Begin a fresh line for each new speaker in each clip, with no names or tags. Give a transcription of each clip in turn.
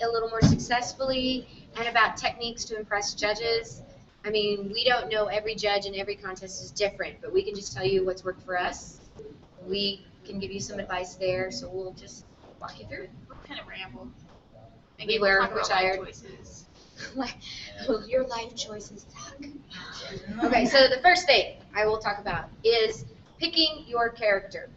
a little more successfully and about techniques to impress judges. I mean, we don't know every judge and every contest is different, but we can just tell you what's worked for us. We can give you some advice there, so we'll just walk you through it.
We'll kind of ramble.
Again, we're
tired. Choices.
Your life choices suck. Okay, so the first thing I will talk about is picking your character.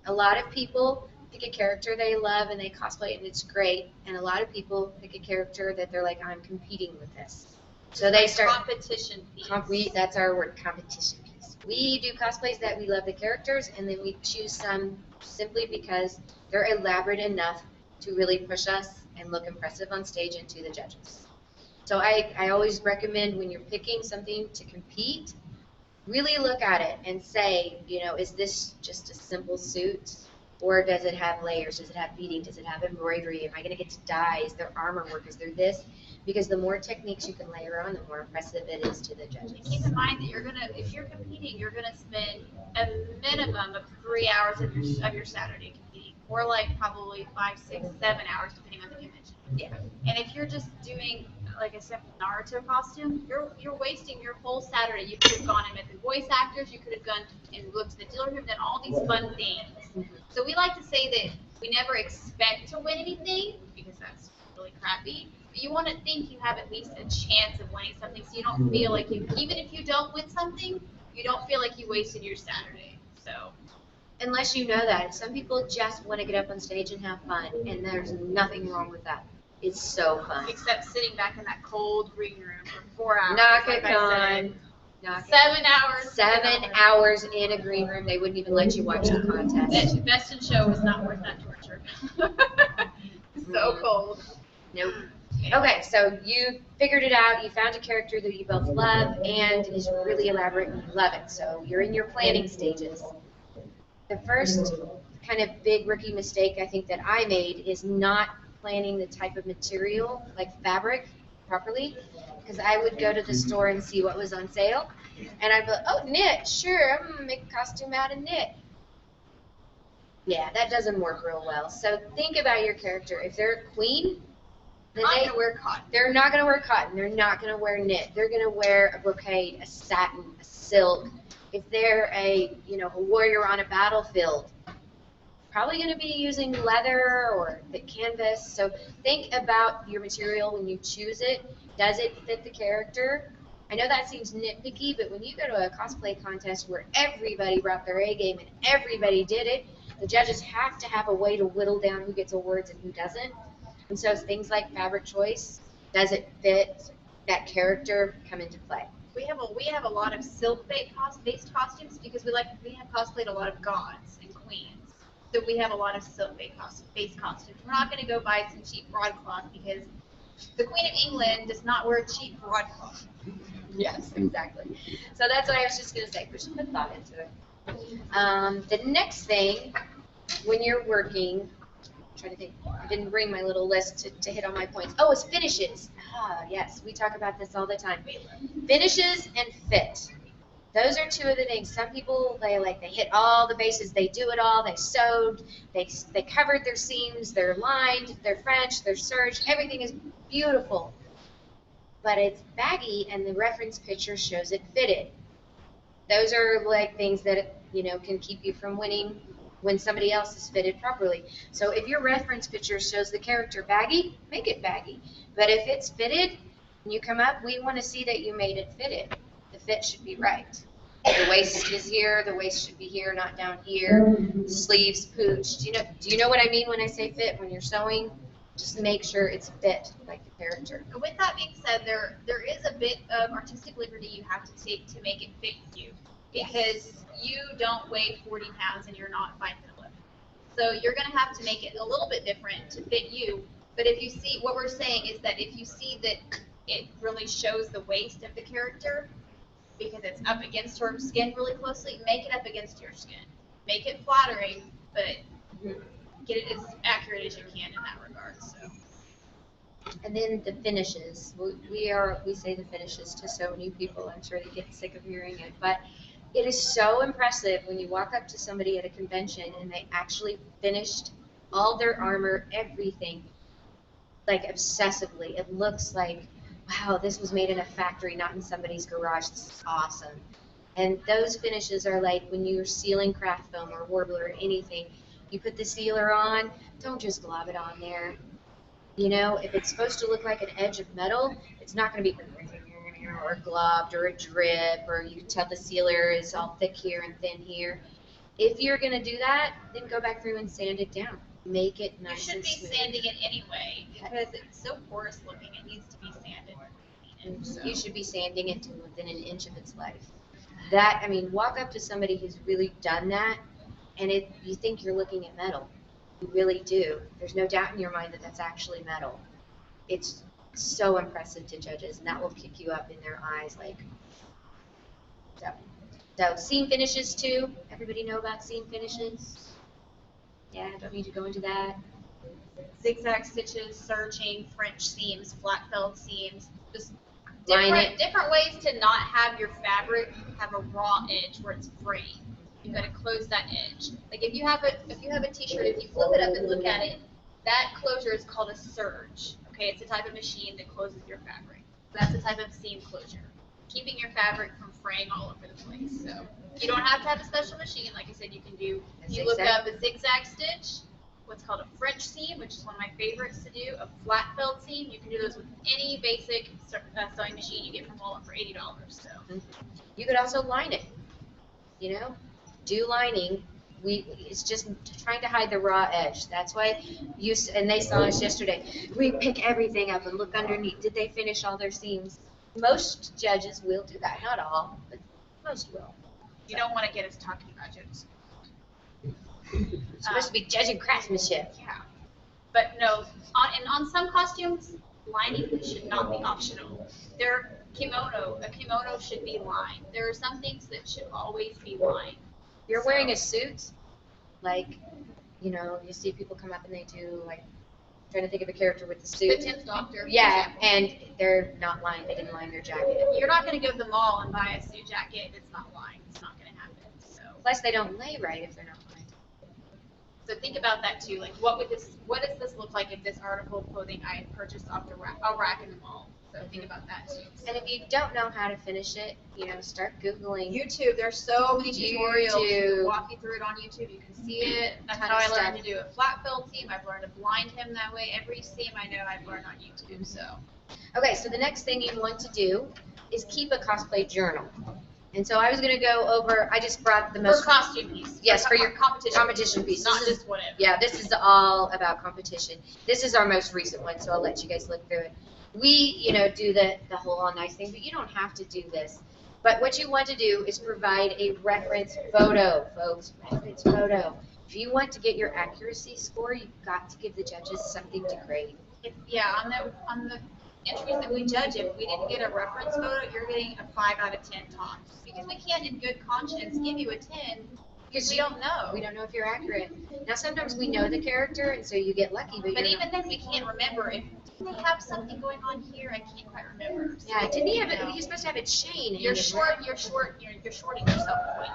A lot of people pick a character they love and they cosplay it and it's great, and a lot of people pick a character that they're like, I'm competing with this. So they start
competition piece.
That's our word, competition piece. We do cosplays that we love the characters, and then we choose some simply because they're elaborate enough to really push us and look impressive on stage and to the judges. So I always recommend when you're picking something to compete, really look at it and say, you know, is this just a simple suit? Or does it have layers? Does it have beading? Does it have embroidery? Am I going to get to dye? Is there armor work? Is there this? Because the more techniques you can layer on, the more impressive it is to the judges.
And keep in mind that if you're competing, you're gonna spend a minimum of 3 hours of your Saturday competing, or like probably 5, 6, 7 hours depending on the convention.
Yeah.
And if you're just doing like a simple Naruto costume, you're wasting your whole Saturday. You could have gone and met the voice actors. You could have gone and looked at the dealer room, done all these fun things. So we like to say that we never expect to win anything because that's really crappy. But you want to think you have at least a chance of winning something, so you don't feel like even if you don't win something, you don't feel like you wasted your Saturday. So.
Unless you know that. Some people just want to get up on stage and have fun, and there's nothing wrong with that. It's so fun.
Except sitting back in that cold green room for 4 hours.
Knock it on.
7 hours.
7 hours in a green room. They wouldn't even let you watch the contest.
Best in show was not worth that torture. So cold.
Nope. Okay, so you figured it out. You found a character that you both love and is really elaborate and you love it. So you're in your planning stages. The first kind of big rookie mistake I think that I made is not planning the type of material, like fabric, properly. Because I would go to the store and see what was on sale. And I'd be like, oh, knit, sure, I'm going to make a costume out of knit. Yeah, that doesn't work real well. So think about your character. If they're a queen, then
they're not going to wear cotton.
They're not going to wear cotton. They're not going to wear knit. They're going to wear a brocade, a satin, a silk. If they're a warrior on a battlefield, probably going to be using leather or thick canvas. So think about your material when you choose it. Does it fit the character? I know that seems nitpicky, but when you go to a cosplay contest where everybody brought their A game and everybody did it, the judges have to have a way to whittle down who gets awards and who doesn't. And so things like fabric choice, does it fit that character, come into play.
We have a lot of silk-based costumes because we have cosplayed a lot of gods and queens. So we have a lot of silk-based costumes. We're not going to go buy some cheap broadcloth because the Queen of England does not wear cheap broadcloth.
Yes, exactly. So that's what I was just going to say. Put some thought into it. The next thing, when you're working, I'm trying to think, I didn't bring my little list to hit on my points. Oh, it's finishes. Ah, yes, we talk about this all the time. Finishes and fit. Those are two of the things. Some people, they hit all the bases. They do it all. They sewed. They covered their seams. They're lined. They're French. They're serged. Everything is beautiful. But it's baggy, and the reference picture shows it fitted. Those are like things that can keep you from winning when somebody else is fitted properly. So if your reference picture shows the character baggy, make it baggy. But if it's fitted, when you come up, we want to see that you made it fitted. The fit should be right. The waist is here. The waist should be here, not down here. Sleeves pooched. Do you know what I mean when I say fit? When you're sewing, just make sure it's fit like the character.
With that being said, there is a bit of artistic liberty you have to take to make it fit you, because you don't weigh 40 pounds and you're not 5'11". So you're going to have to make it a little bit different to fit you. But if you see, what we're saying is that if you see that it really shows the waist of the character, because it's up against her skin really closely, make it up against your skin. Make it flattering, but get it as accurate as you can in that regard. So.
And then the finishes. We say the finishes to so many people. I'm sure they get sick of hearing it, but it is so impressive when you walk up to somebody at a convention and they actually finished all their armor, everything. like obsessively. It looks like, wow, this was made in a factory, not in somebody's garage. This is awesome. And those finishes are like when you're sealing craft foam or warbler or anything, you put the sealer on, don't just glob it on there. You know, if it's supposed to look like an edge of metal, it's not going to be or globbed or a drip, or you can tell the sealer is all thick here and thin here. If you're going to do that, then go back through and sand it down. Make it
You
nice
should
and
be
smooth.
sanding it anyway because it's so porous looking. It needs to be sanded.
You should be sanding it to within an inch of its life. That, I mean, walk up to somebody who's really done that, and you think you're looking at metal. You really do. There's no doubt in your mind that that's actually metal. It's so impressive to judges, and that will kick you up in their eyes. Like, so seam finishes too. Everybody know about seam finishes? Yeah, don't need to go into that.
Zigzag stitches, serging, French seams, flat felled seams, just
Line it.
different ways to not have your fabric have a raw edge where it's free. You've got to close that edge. Like if you have a t-shirt, if you flip it up and look at it, that closure is called a serge. Okay, it's a type of machine that closes your fabric. That's a type of seam closure, keeping your fabric from fraying all over the place. So you don't have to have a special machine. Like I said, you can do. You look up a zigzag stitch, what's called a French seam, which is one of my favorites to do, a flat felled seam. You can do those with any basic sewing machine you get from Walmart for $80. So
you could also line it. You know, do lining. It's just trying to hide the raw edge. That's why and they saw us yesterday. We pick everything up and look underneath. Did they finish all their seams? Most judges will do that. Not all, but most will.
You don't want to get us talking about judges.
It's supposed to be judging craftsmanship.
Yeah, but no. On some costumes, lining should not be optional. A kimono should be lined. There are some things that should always be lined.
You're wearing a suit, like, you know, you see people come up and they do, like, trying to think of a character with the suit.
The 10th Doctor.
Yeah, and they're not lined. They didn't line their jacket.
You're not going to go to the mall and buy a suit jacket that's not lined. It's not going to happen. So.
Plus, they don't lay right if they're not lined.
So think about that too. Like, what does this look like if this article of clothing I had purchased off a rack in the mall? So think about that too.
And if you don't know how to finish it, you know, start Googling.
YouTube, there's so many tutorials.
YouTube.
You walk you through it on YouTube. You can see it. That's how I learned to do a flat felled seam. I've learned to blind hem that way. Every seam I know I've learned on YouTube. So.
Okay, so the next thing you want to do is keep a cosplay journal. And so I was going to go over, I just brought the most.
For costume piece.
Yes, for your
competition
piece.
Not just whatever.
Yeah, this is all about competition. This is our most recent one, so I'll let you guys look through it. We, you know, do the whole all nice thing, but you don't have to do this. But what you want to do is provide a reference photo, folks. Reference photo. If you want to get your accuracy score, you've got to give the judges something to grade.
On the entries that we judge, if we didn't get a reference photo, you're getting a 5 out of 10 tops. Because we can't, in good conscience, give you a 10 because we don't know.
We don't know if you're accurate. Now, sometimes we know the character, and so you get lucky. But
even then, we can't remember if they have something going on here. I can't quite remember. So,
yeah, didn't he have it? You're supposed to have a chain.
You're shorting yourself points.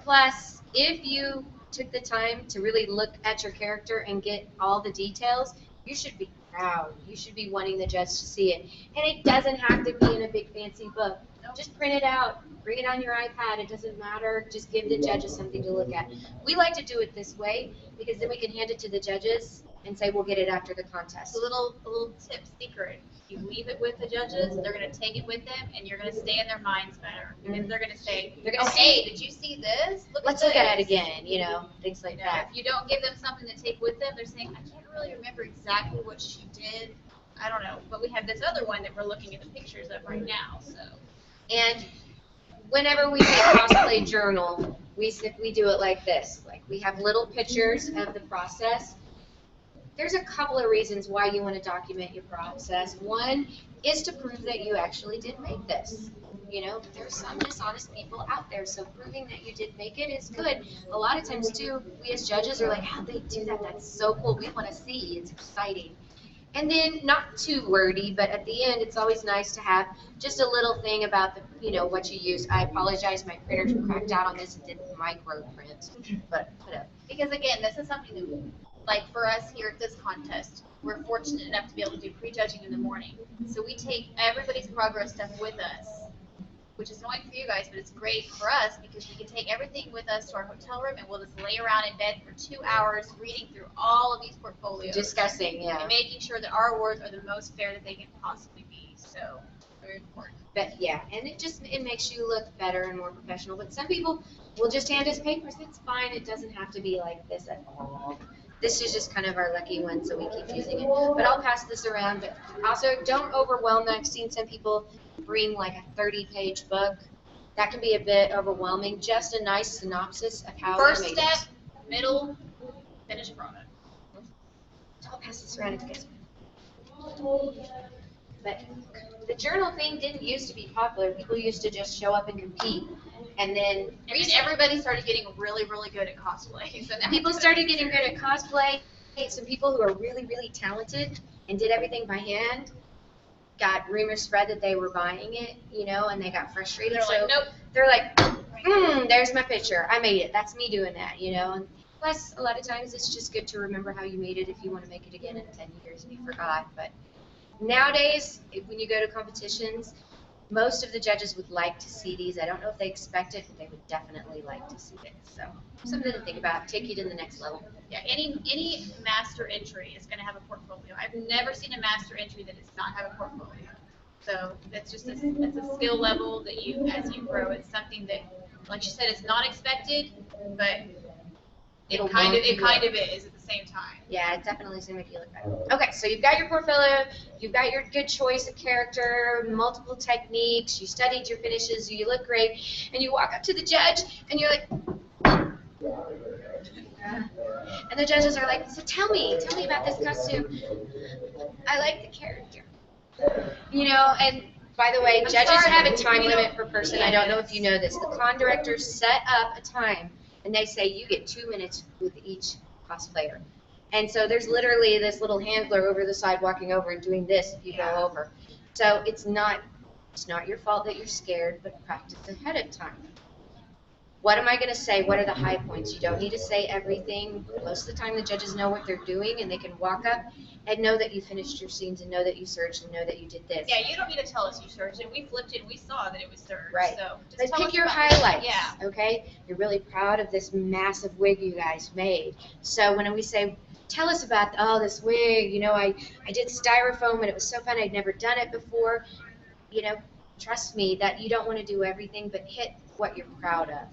Plus, if you took the time to really look at your character and get all the details, you should be proud. You should be wanting the judge to see it. And it doesn't have to be in a big fancy book. Just print it out, bring it on your iPad. It doesn't matter. Just give the judges something to look at. We like to do it this way because then we can hand it to the judges and say we'll get it after the contest.
A little tip secret. You leave it with the judges, they're going to take it with them, and you're going to stay in their minds better. Because they're going to say, hey, did you see this?
Let's look at it again, you know, things like that.
If you don't give them something to take with them, they're saying, I can't really remember exactly what she did. I don't know. But we have this other one that we're looking at the pictures of right now. So.
And whenever we make cosplay journal, we do it like this. Like we have little pictures of the process. There's a couple of reasons why you want to document your process. One is to prove that you actually did make this. You know, there's some dishonest people out there, so proving that you did make it is good. A lot of times, too, we as judges are like, how'd they do that? That's so cool. We want to see. It's exciting. And then, not too wordy, but at the end, it's always nice to have just a little thing about the, you know, what you use. I apologize, my printers cracked out on this. It didn't micro print, but put up.
Because again, this is something that like for us here at this contest, we're fortunate enough to be able to do prejudging in the morning. So we take everybody's progress stuff with us, which is annoying for you guys, but it's great for us because we can take everything with us to our hotel room and we'll just lay around in bed for 2 hours reading through all of these portfolios.
Discussing, yeah.
And making sure that our awards are the most fair that they can possibly be. So, very important.
But yeah, and it makes you look better and more professional. But some people will just hand us papers. It's fine. It doesn't have to be like this at all. This is just kind of our lucky one, so we keep using it. But I'll pass this around. But also, don't overwhelm them. I've seen some people bring like a 30-page book. That can be a bit overwhelming. Just a nice synopsis of how
First
they made
step,
it.
middle, finished product.
So I'll pass this around if you guys want. But the journal thing didn't used to be popular. People used to just show up and compete. And then
everybody started getting really, really good at cosplay. So now
people started getting good at cosplay. Some people who are really, really talented and did everything by hand got rumors spread that they were buying it, you know, and they got frustrated.
They're like, nope.
They're like, there's my picture. I made it. That's me doing that, you know. And plus, a lot of times it's just good to remember how you made it if you want to make it again in 10 years and you forgot. But nowadays, when you go to competitions, most of the judges would like to see these. I don't know if they expect it, but they would definitely like to see it. So something to think about. Take you to the next level.
Yeah, any master entry is going to have a portfolio. I've never seen a master entry that does not have a portfolio. So that's just it's a skill level that you, as you grow, it's something that, like you said, it's not expected, but it kind of is at the same time.
Yeah, it definitely is going to make you look better. Okay, so you've got your portfolio, you've got your good choice of character, multiple techniques, you studied your finishes, you look great, and you walk up to the judge, and you're like, and the judges are like, so tell me about this costume. I like the character. You know, and by the way, judges have a time limit per person. I don't know if you know this. The con directors set up a time, and they say you get 2 minutes with each cosplayer. And so there's literally this little handler over the side walking over and doing this if you go over. So it's not your fault that you're scared, but practice ahead of time. What am I going to say? What are the high points? You don't need to say everything. Most of the time the judges know what they're doing and they can walk up and know that you finished your scenes and know that you searched and know that you did this.
Yeah, you don't need to tell us you searched it. We flipped it and we saw that it was searched.
Right.
So
but
just
pick your highlights. Yeah. Okay? You're really proud of this massive wig you guys made. So when we say, tell us about, this wig, you know, I did styrofoam and it was so fun. I'd never done it before. You know, trust me that you don't want to do everything, but hit what you're proud of.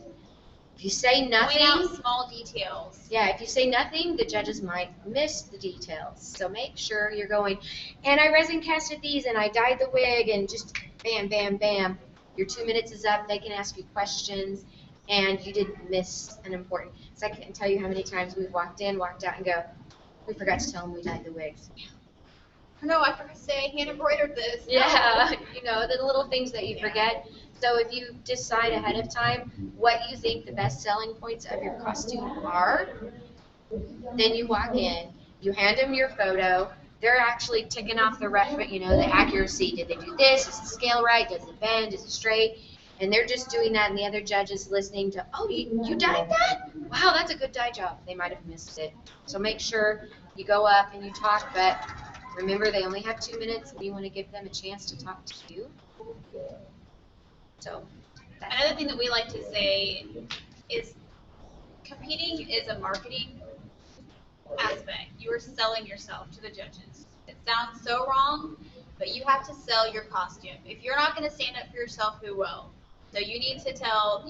If you say nothing,
point out small details.
Yeah, if you say nothing, the judges might miss the details. So make sure you're going, and I resin casted these, and I dyed the wig, and just bam, bam, bam. Your 2 minutes is up. They can ask you questions, and you didn't miss an important. So I can't tell you how many times we've walked in, walked out, and go, we forgot to tell them we dyed the wigs.
No, I forgot to say I hand embroidered this.
Yeah, you know, the little things that you forget. So if you decide ahead of time what you think the best selling points of your costume are, then you walk in, you hand them your photo. They're actually ticking off the the accuracy. Did they do this? Is the scale right? Does it bend? Is it straight? And they're just doing that, and the other judge is listening to, oh, you dyed that? Wow, that's a good dye job. They might have missed it. So make sure you go up and you talk, but remember they only have 2 minutes, and you want to give them a chance to talk to you. So
another thing that we like to say is competing is a marketing aspect. You are selling yourself to the judges. It sounds so wrong, but you have to sell your costume. If you're not going to stand up for yourself, who will? So you need to tell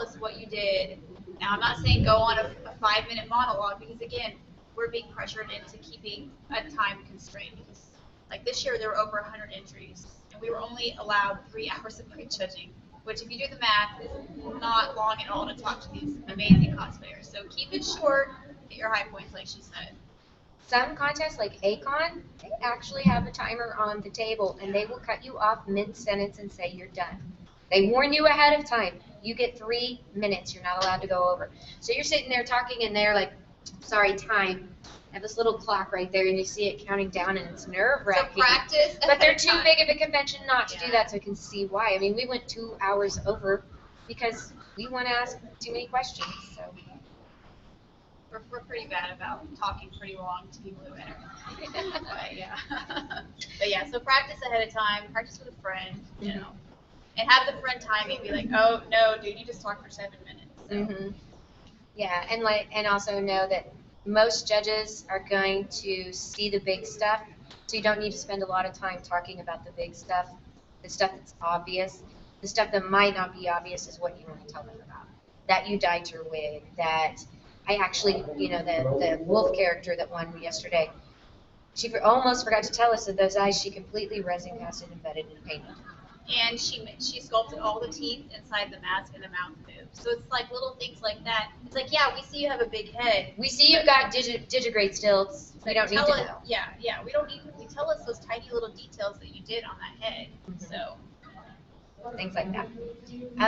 us what you did. Now I'm not saying go on a 5-minute monologue because again, we're being pressured into keeping a time constraint because like this year there were over 100 entries. We were only allowed 3 hours of prejudging, which if you do the math is not long at all to talk to these amazing cosplayers. So keep it short, hit your high points like she said.
Some contests like Acon, they actually have a timer on the table and they will cut you off mid-sentence and say you're done. They warn you ahead of time. You get 3 minutes. You're not allowed to go over. So you're sitting there talking and they're like, sorry, time. I have this little clock right there, and you see it counting down, and it's nerve-wracking.
So practice.
But they're too big of a convention not to do that, so I can see why. I mean, we went 2 hours over because we want to ask too many questions. So
We're pretty bad about talking pretty long to people who enter. But yeah. But yeah, so practice ahead of time, practice with a friend, you know. And have the friend time you, be like, oh no, dude, you just talked for 7 minutes. So.
Yeah, and also know that most judges are going to see the big stuff, so you don't need to spend a lot of time talking about the big stuff, the stuff that's obvious. The stuff that might not be obvious is what you want to tell them about. That you dyed your wig, that I actually, the wolf character that won yesterday, she almost forgot to tell us that those eyes she completely resin casted, embedded, and painted.
And she sculpted all the teeth inside the mask and the mouth moved. So it's like little things like that. It's like, yeah, we see you have a big head.
We see you've got digigrade stilts. We don't need to know.
Yeah, we don't need to tell us those tiny little details that you did on that head. So.
Things like that.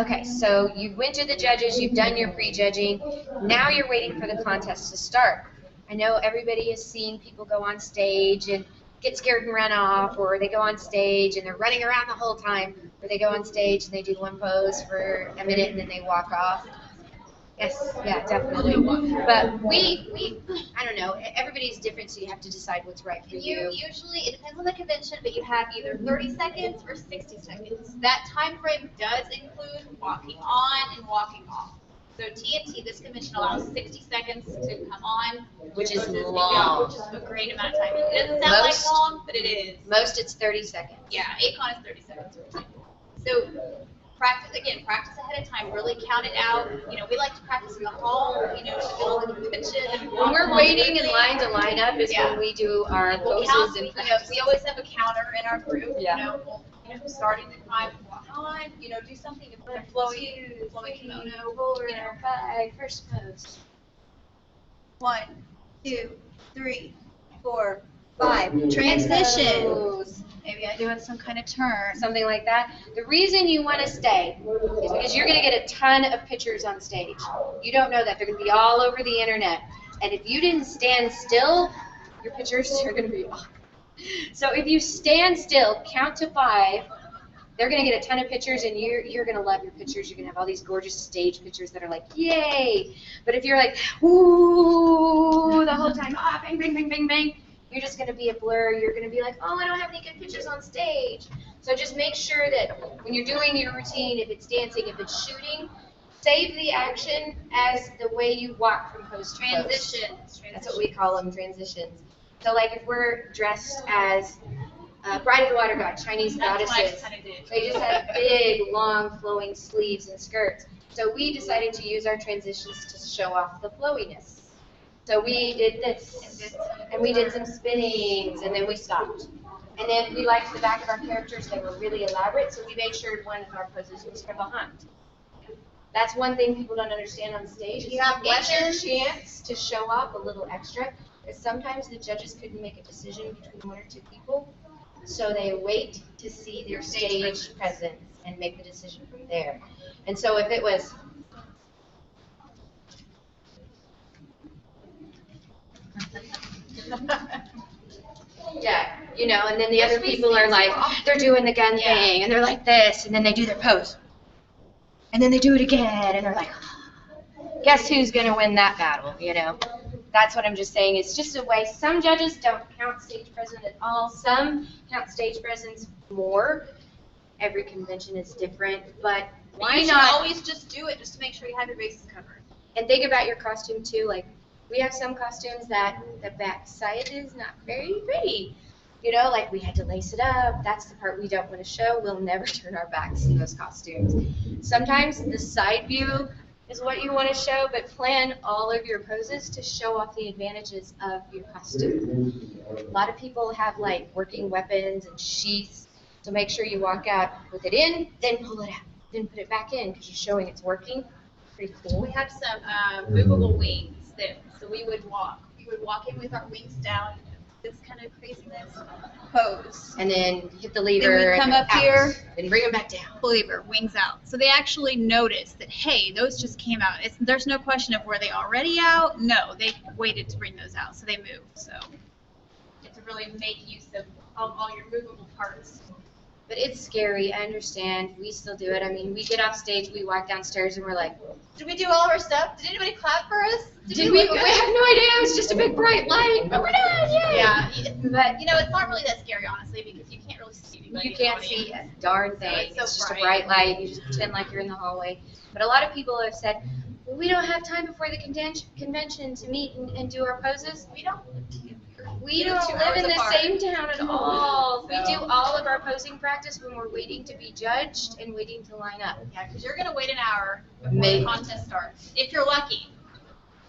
Okay, so you went to the judges, you've done your prejudging. Now you're waiting for the contest to start. I know everybody has seen people go on stage and get scared and run off, or they go on stage and they're running around the whole time, or they go on stage and they do one pose for a minute and then they walk off. Yes, yeah, definitely. But we I don't know, everybody's different, so you have to decide what's right for you.
Usually, it depends on the convention, but you have either 30 seconds or 60 seconds. That time frame does include walking on and walking off. So TNT, this convention allows 60 seconds to come on.
Which is long.
Which is a great amount of time. It doesn't sound like long, but it is.
Most it's 30 seconds.
Yeah, ACON is 30 seconds, for example. So practice ahead of time, really count it out. We like to practice in the hall, to get all the convention.
When we're waiting in line to line up is when we do our poses and practice.
We always have a counter in our group.
Yeah.
Starting the time, walk on, do something to put flowy kimono,
5, first pose.
1, 2, 3, 4, 5. Transition. Maybe I do it some kind of turn.
Something like that. The reason you want to stay is because you're going to get a ton of pictures on stage. You don't know that. They're going to be all over the internet. And if you didn't stand still, your pictures are going to be off. So if you stand still, count to 5, they're going to get a ton of pictures, and you're going to love your pictures. You're going to have all these gorgeous stage pictures that are like, yay. But if you're like, ooh, the whole time, bang, bang, bang, bang, bang, you're just going to be a blur. You're going to be like, oh, I don't have any good pictures on stage. So just make sure that when you're doing your routine, if it's dancing, if it's shooting, save the action as the way you walk from pose to pose.
Transitions.
That's what we call them, transitions. So like if we're dressed as Bride of the Water God, Chinese goddesses, they just have big, long, flowing sleeves and skirts. So we decided to use our transitions to show off the flowiness. So we did this, and we did some spinnings, and then we stopped. And then we liked the back of our characters. They were really elaborate, so we made sure one of our poses was from behind. That's one thing people don't understand on stage. You have your chance to show off a little extra, because sometimes the judges couldn't make a decision between 1 or 2 people, so they wait to see their stage presence and make the decision from there. And so if it was yeah, and then the other people are like, they're doing the gun thing, and they're like this, and then they do their pose. And then they do it again, and they're like, guess who's going to win that battle, That's what I'm just saying. It's just a way. Some judges don't count stage presence at all. Some count stage presence more. Every convention is different, but why not
always just do it just to make sure you have your bases covered.
And think about your costume, too. Like, we have some costumes that the back side is not very pretty. Like we had to lace it up. That's the part we don't want to show. We'll never turn our backs in those costumes. Sometimes the side view is what you want to show, but plan all of your poses to show off the advantages of your costume. A lot of people have like working weapons and sheaths, so make sure you walk out with it in, then pull it out, then put it back in because you're showing it's working. Pretty cool.
We have some movable wings so we would walk in with our wings down, this kind of craziness pose.
And then hit the lever.
Then we come up here.
Then bring them back down.
Lever, wings out. So they actually notice that, hey, those just came out. There's no question of were they already out? No, they waited to bring those out, so they moved. So you have to really make use of all your movable parts.
But it's scary. I understand. We still do it. I mean, we get off stage, we walk downstairs, and we're like,
Did we do all of our stuff? Did anybody clap for us?
we have no idea. It was just a big bright light, but we're done. Yay!
Yeah.
But
You know, it's not really that scary, honestly, because you can't really see anybody.
you can't see a darn thing.
it's so
It's just a
bright.
bright light. You just pretend like you're in the hallway. But a lot of people have said, well, we don't have time before the convention to meet and do our poses.
We don't.
We
We're
don't
2
live in
hours
the
apart.
same town at all. We
So-
do all of our posing practice when we're waiting to be judged and waiting to line up.
Yeah, because you're going to wait an hour before
Maybe.
the contest starts. If you're lucky.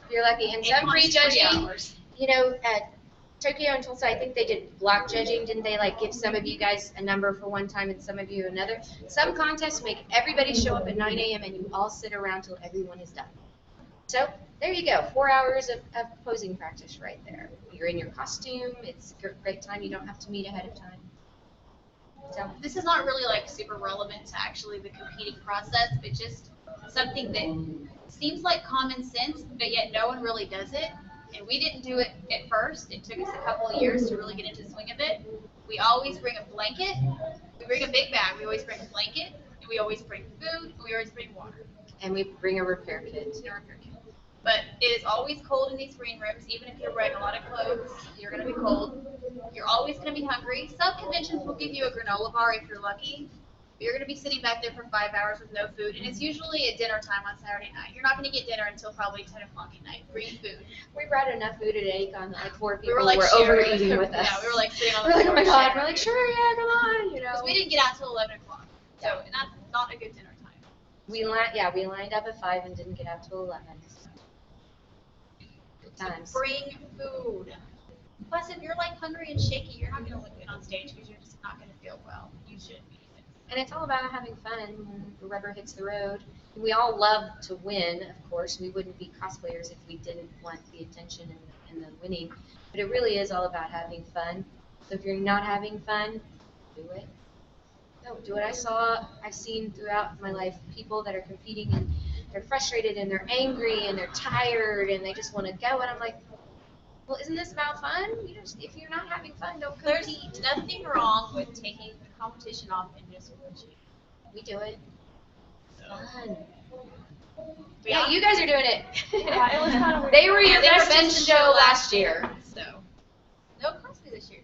If you're lucky. And
It
some
costs 3
pre-judging,
hours.
you know, at Tokyo and Tulsa, I think they did block judging. Didn't they, like, give some of you guys a number for one time and some of you another? Some contests make everybody show up at 9 a.m. and you all sit around till everyone is done. So there you go, 4 hours of posing practice right there. You're in your costume. It's a great time. You don't have to meet ahead of time. So
This is not really like super relevant to actually the competing process, but just something that seems like common sense, but yet no one really does it. And we didn't do it at first. It took us a couple of years to really get into the swing of it. We always bring a blanket. We bring a big bag. We always bring a blanket. And we always bring food. And we always bring water.
and we bring a repair kit.
And a repair kit. But it is always cold in these green rooms. Even if you're wearing a lot of clothes, you're going to be cold. You're always going to be hungry. Some conventions will give you a granola bar if you're lucky. But you're going to be sitting back there for 5 hours with no food. And it's usually at dinner time on Saturday night. You're not going to get dinner until probably 10 o'clock at night. Free food.
We brought enough food at ACON that like 4 people
We were like
were
sharing
overeating with us.
Yeah, we were like sitting on
We're
the
like, oh my
floor
god.
sharing
We're like,
food.
sure, yeah, come on, you know.
Because we didn't get out till 11 o'clock. So and that's not a good dinner time.
We lined up at 5 and didn't get out till 11. Good times.
Bring food. Plus, if you're like hungry and shaky, you're not going to look good on stage because you're just not going to feel well. You should be.
And it's all about having fun when the rubber hits the road. We all love to win, of course. We wouldn't be cosplayers if we didn't want the attention and the winning. But it really is all about having fun. So if you're not having fun, do it. No, do it. I've seen throughout my life people that are competing and they're frustrated and they're angry and they're tired and they just want to go. And I'm like, well, isn't this about fun? If you're not having fun, don't
There's
compete.
nothing wrong with taking the competition off and just watching.
We do it. Fun.
Yeah,
Yeah, you guys are doing it.
Yeah, it was kind of weird.
They were your
They were
best in show last year.
So no cosplay this year.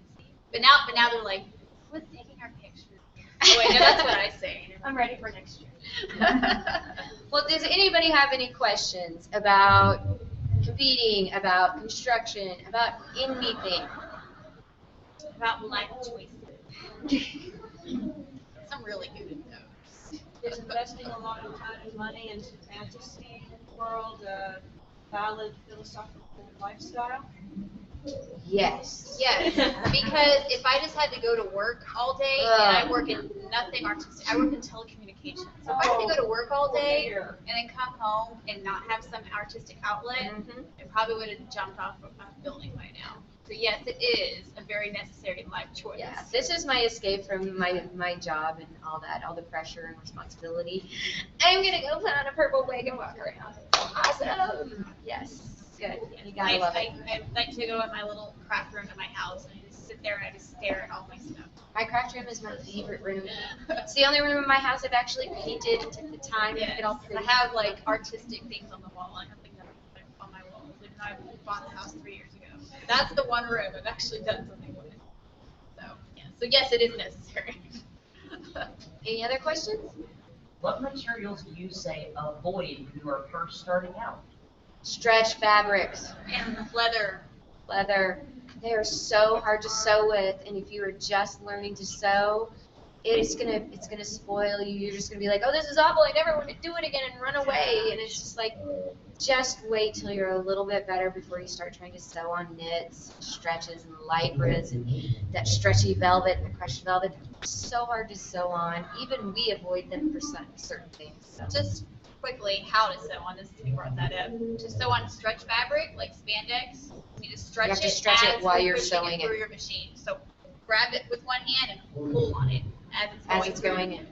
But now they're like, who's taking our pictures? Oh wait, no, that's what I say.
I'm ready for next year.
Well, does anybody have any questions about competing, about construction, about anything?
About life choices. I'm really good at those.
Is investing a lot of time and money into the fantasy world a valid philosophical lifestyle?
Yes.
Yes, because if I just had to go to work all day, and I work in nothing artistic, I work in telecommunications. So if I had to go to work all day and then come home and not have some artistic outlet,
Mhm.
I probably would have jumped off of a building by now. So yes, it is a very necessary life choice.
Yeah, this is my escape from my job and all that, all the pressure and responsibility. I'm gonna go put on a purple wig and walk around. Awesome. Yes. Good. You gotta love it.
I like to go in my little craft room in my house and just sit there and I just stare at all my stuff.
My craft room is my favorite room. It's the only room in my house I've actually painted, took the time to make it all
Yes,
pretty.
I have like artistic things on the wall. I have things on my walls. Even though I bought the house 3 years ago. That's the one room I've actually done something with. So yes, it is necessary.
Any other questions?
What materials do you say avoid when you are first starting out?
Stretch fabrics,
And leather.
leather. They are so hard to sew with, and if you are just learning to sew, it's gonna spoil you. You're just gonna be like, oh, this is awful. I never want to do it again, and run away. And it's just like, just wait till you're a little bit better before you start trying to sew on knits, stretches, and lycras, and that stretchy velvet and the crushed velvet. It's so hard to sew on. Even we avoid them for certain things. So.
Just quickly, how to sew on this, we brought that up. To sew on stretch fabric, like spandex, you just stretch
You have to stretch it
as
while
you're
you're
pushing
sewing
through
it.
your machine. So grab it with one hand and pull on it
As it's
through.
going in.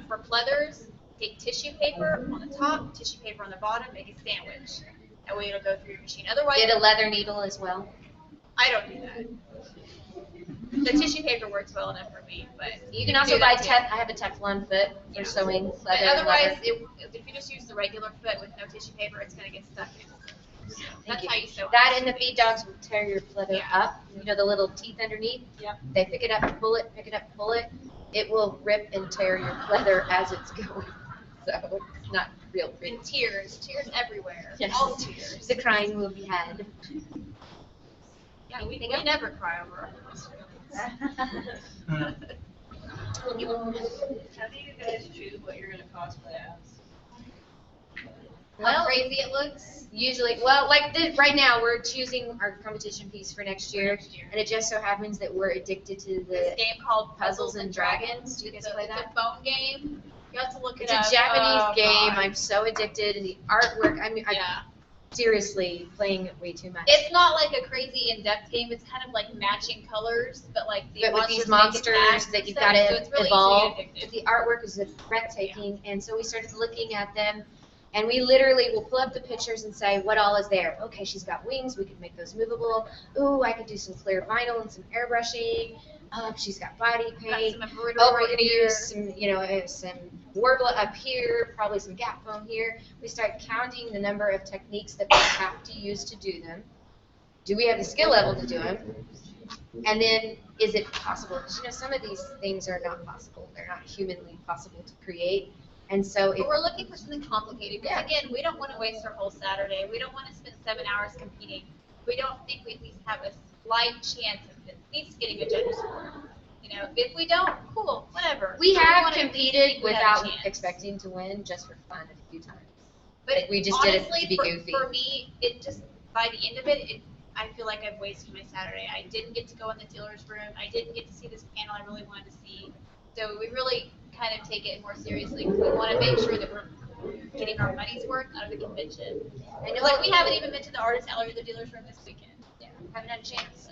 For pleathers, take tissue paper on the top, tissue paper on the bottom, make a sandwich. That way it'll go through your machine. Otherwise,
Get a leather needle as well.
I don't do that. The tissue paper works well enough for me, but
You can also
do
buy
that too.
I have a Teflon foot for
Yeah.
sewing
But
leather. and
otherwise,
leather.
if you just use the regular foot with no tissue paper, it's gonna get stuck in. That's
you.
how you sew.
That and the feed dogs will tear your leather
Yeah.
up. You know the little teeth underneath?
Yep.
They pick it up, pull it, pick it up, pull it. It will rip and tear your leather as it's going. So it's not real pretty.
And tears everywhere.
Yes.
All tears.
The crying will be had.
Yeah, we
Anything else?
never cry over our
How do you guys choose what you're gonna cosplay as?
How
Well,
crazy it looks.
usually, well, like right now, we're choosing our competition piece for next year,
Next year.
and it just so happens that we're addicted to
This
the.
game called
Puzzles and Dragons. Do you guys play
It's
that?
a phone game. You have to look it
It's
up.
a Japanese
Oh,
game.
God.
I'm so addicted, and the artwork. I mean, I'm
Yeah.
seriously playing it way too much.
It's not like a crazy in-depth game. It's kind of like matching colors, but like the
But with these
monsters make
monsters
attacks
that
and
you've
stuff,
got
so
to
it's really
evolve,
easy to get
but
addicted.
the artwork is breathtaking, and so we started looking at them, and we literally will pull up the pictures and say, what all is there? Okay, she's got wings, we could make those movable. Ooh, I could do some clear vinyl and some airbrushing. She's got body
Got
paint.
some embroidery
Oh, we're gonna
here.
use some, some warble up here, probably some gap foam here. We start counting the number of techniques that we have to use to do them. Do we have the skill level to do them? And then, is it possible? Because some of these things are not possible. They're not humanly possible to create. And so,
But we're looking for something complicated, because
Yeah.
again, we don't want to waste our whole Saturday. We don't want to spend 7 hours competing. We don't think we at least have a slight chance of at least getting a judge's score. If we don't, cool, whatever.
we
But
have
wanna at least
competed
think we have a
without
chance.
expecting to win, just for fun a few times.
But
Like, we just did it to
honestly,
be
for,
goofy.
For me, it just, by the end of it, I feel like I've wasted my Saturday. I didn't get to go in the dealer's room. I didn't get to see this panel I really wanted to see. So we really kind of take it more seriously, because we want to make sure that we're getting our money's worth out of the convention.
I know,
Like, we haven't even been to the artist gallery or the dealer's room this weekend. Yeah. Haven't had a chance, so.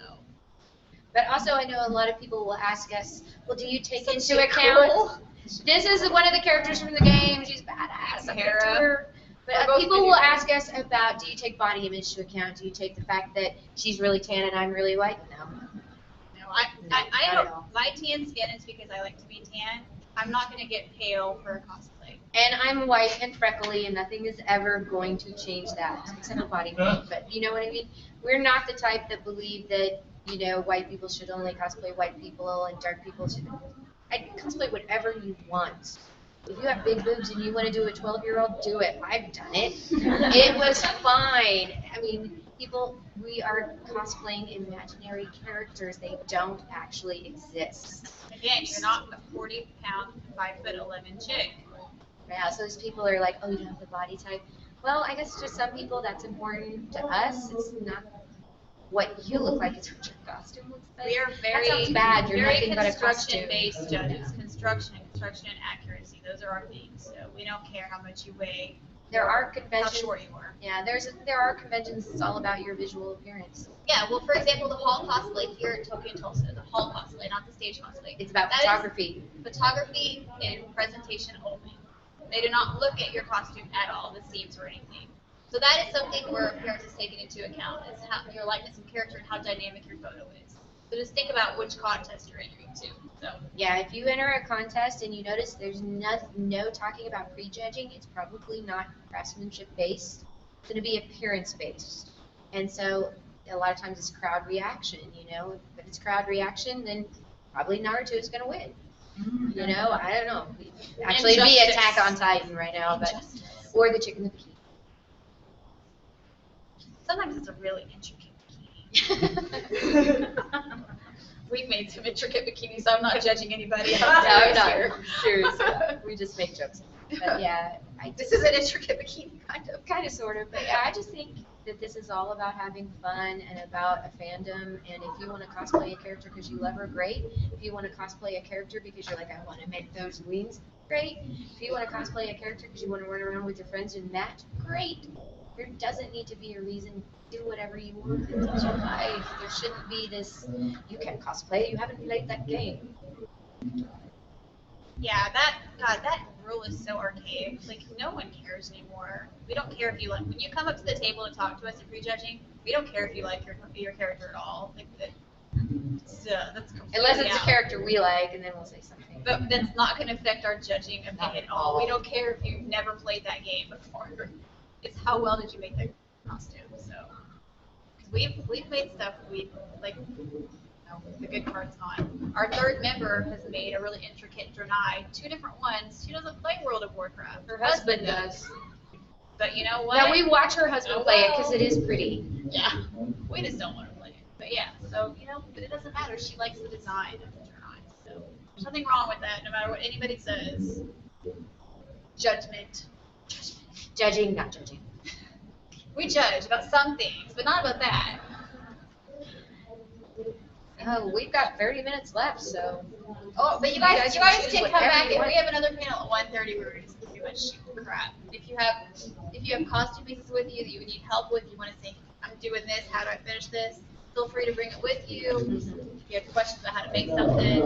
But also, I know a lot of people will ask us, well, do you take
Isn't
into
she
account,
cool?
this is one of the characters from the game, she's badass, I'll get to her.
We're
But
both
people
video
will
games.
ask us about, do you take body image into account? Do you take the fact that she's really tan and I'm really white? No.
No, I
not at
don't,
all.
my tan skin is because I like to be tan. I'm not gonna get pale for a cosplay.
And I'm white and freckly, and nothing is ever going to change that, except for body paint. But you know what I mean? We're not the type that believe that, white people should only cosplay white people and dark people should. I cosplay whatever you want. If you have big boobs and you want to do a 12-year-old, do it. I've done it. It was fine. I mean, we are cosplaying imaginary characters. They don't actually exist.
Again, you're not a 40-pound, 5'11" chick.
Yeah, so those people are like, oh, you don't have the body type. Well, I guess to some people that's important. To us, it's not what you look like, it's what your costume looks like.
We are
That
very,
sounds bad. You're
very
nothing but a costume.
construction-based judges. Construction and accuracy, those are our things. So we don't care how much you weigh,
There are
how
conventions.
short you are.
Yeah, there are conventions. It's all about your visual appearance.
Yeah, well, for example, the hall cosplay here in Tokyo and Tulsa, the hall cosplay, not the stage cosplay.
It's about
That is
photography.
photography and presentation only. They do not look at your costume at all, the seams or anything. So that is something where appearance is taken into account, is how your likeness and character and how dynamic your photo is. So just think about which contest you're entering to. So
Yeah, if you enter a contest and you notice there's no talking about prejudging, it's probably not craftsmanship based. It's going to be appearance based. And so a lot of times it's crowd reaction, If it's crowd reaction, then probably Naruto is going to win. I don't know. Actually, it'd be
Injustice.
Attack on Titan right now, but
Injustice.
or the chick in the bikini.
Sometimes it's a really intricate bikini. We've made some intricate bikinis, so I'm not judging anybody.
No, I'm not.
Here.
Seriously. We just make jokes. But yeah,
This is an intricate bikini, kind of.
sort of. But yeah, I just think that this is all about having fun and about a fandom. And if you want to cosplay a character because you love her, great. If you want to cosplay a character because you're like, I want to make those wings, great. If you want to cosplay a character because you want to run around with your friends and match, great. There doesn't need to be a reason. Do whatever you want. It's your life. There shouldn't be this, you can't cosplay, you haven't played that game.
Yeah, that rule is so archaic. Like, no one cares anymore. We don't care if you like, when you come up to the table to talk to us and prejudging, we don't care if you like your character at all. Like, that's completely
Unless it's a
out.
character we like, and then we'll say something.
But that's not going to affect our judging opinion at all. We don't care if you've never played that game before. It's how well did you make that costume. So, 'cause we've made stuff we like. The good part's on. Our third member has made a really intricate Draenei, 2 different ones. She doesn't play World of Warcraft.
Her husband does.
But you know what?
Now we watch her husband play it because it is pretty.
Yeah. We just don't want to play it. But yeah, so, you know, but it doesn't matter. She likes the design of the Draenei. So there's nothing wrong with that, no matter what anybody says. Judgment.
Judging, not judging.
We judge about some things, but not about that.
Oh, we've got 30 minutes left, so.
Oh, but you guys
choose
can come
whatever
back
you
and we
want.
have another panel at 1:30 where we're just pretty much shooting crap. If you have costume pieces with you that you would need help with, you want to say, I'm doing this, how do I finish this? Feel free to bring it with you. If you have questions about how to make something.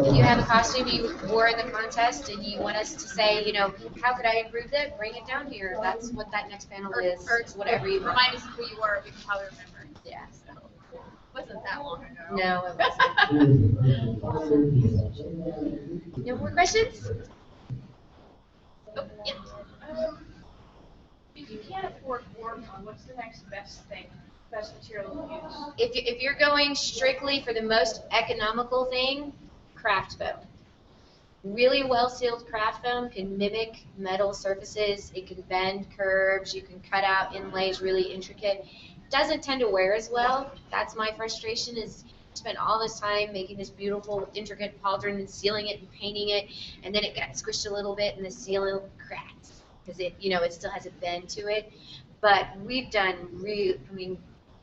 If you have a costume you wore in the contest and you want us to say, you know, how could I improve that? Bring it down here. That's what that next panel is.
Or
Whatever you want.
remind us who you were, we can probably remember.
Yeah.
So, wasn't that long ago.
No, it wasn't. No more questions?
Oh, yeah.
If you can't afford formula, what's the next best thing, best material to use?
If you're going strictly for the most economical thing, craft foam. Really well sealed craft foam can mimic metal surfaces. It can bend curves. You can cut out inlays really intricate. Doesn't tend to wear as well. That's my frustration is spent all this time making this beautiful intricate pauldron and sealing it and painting it, and then it got squished a little bit and the seal cracks because it, you know, it still has a bend to it. But we've done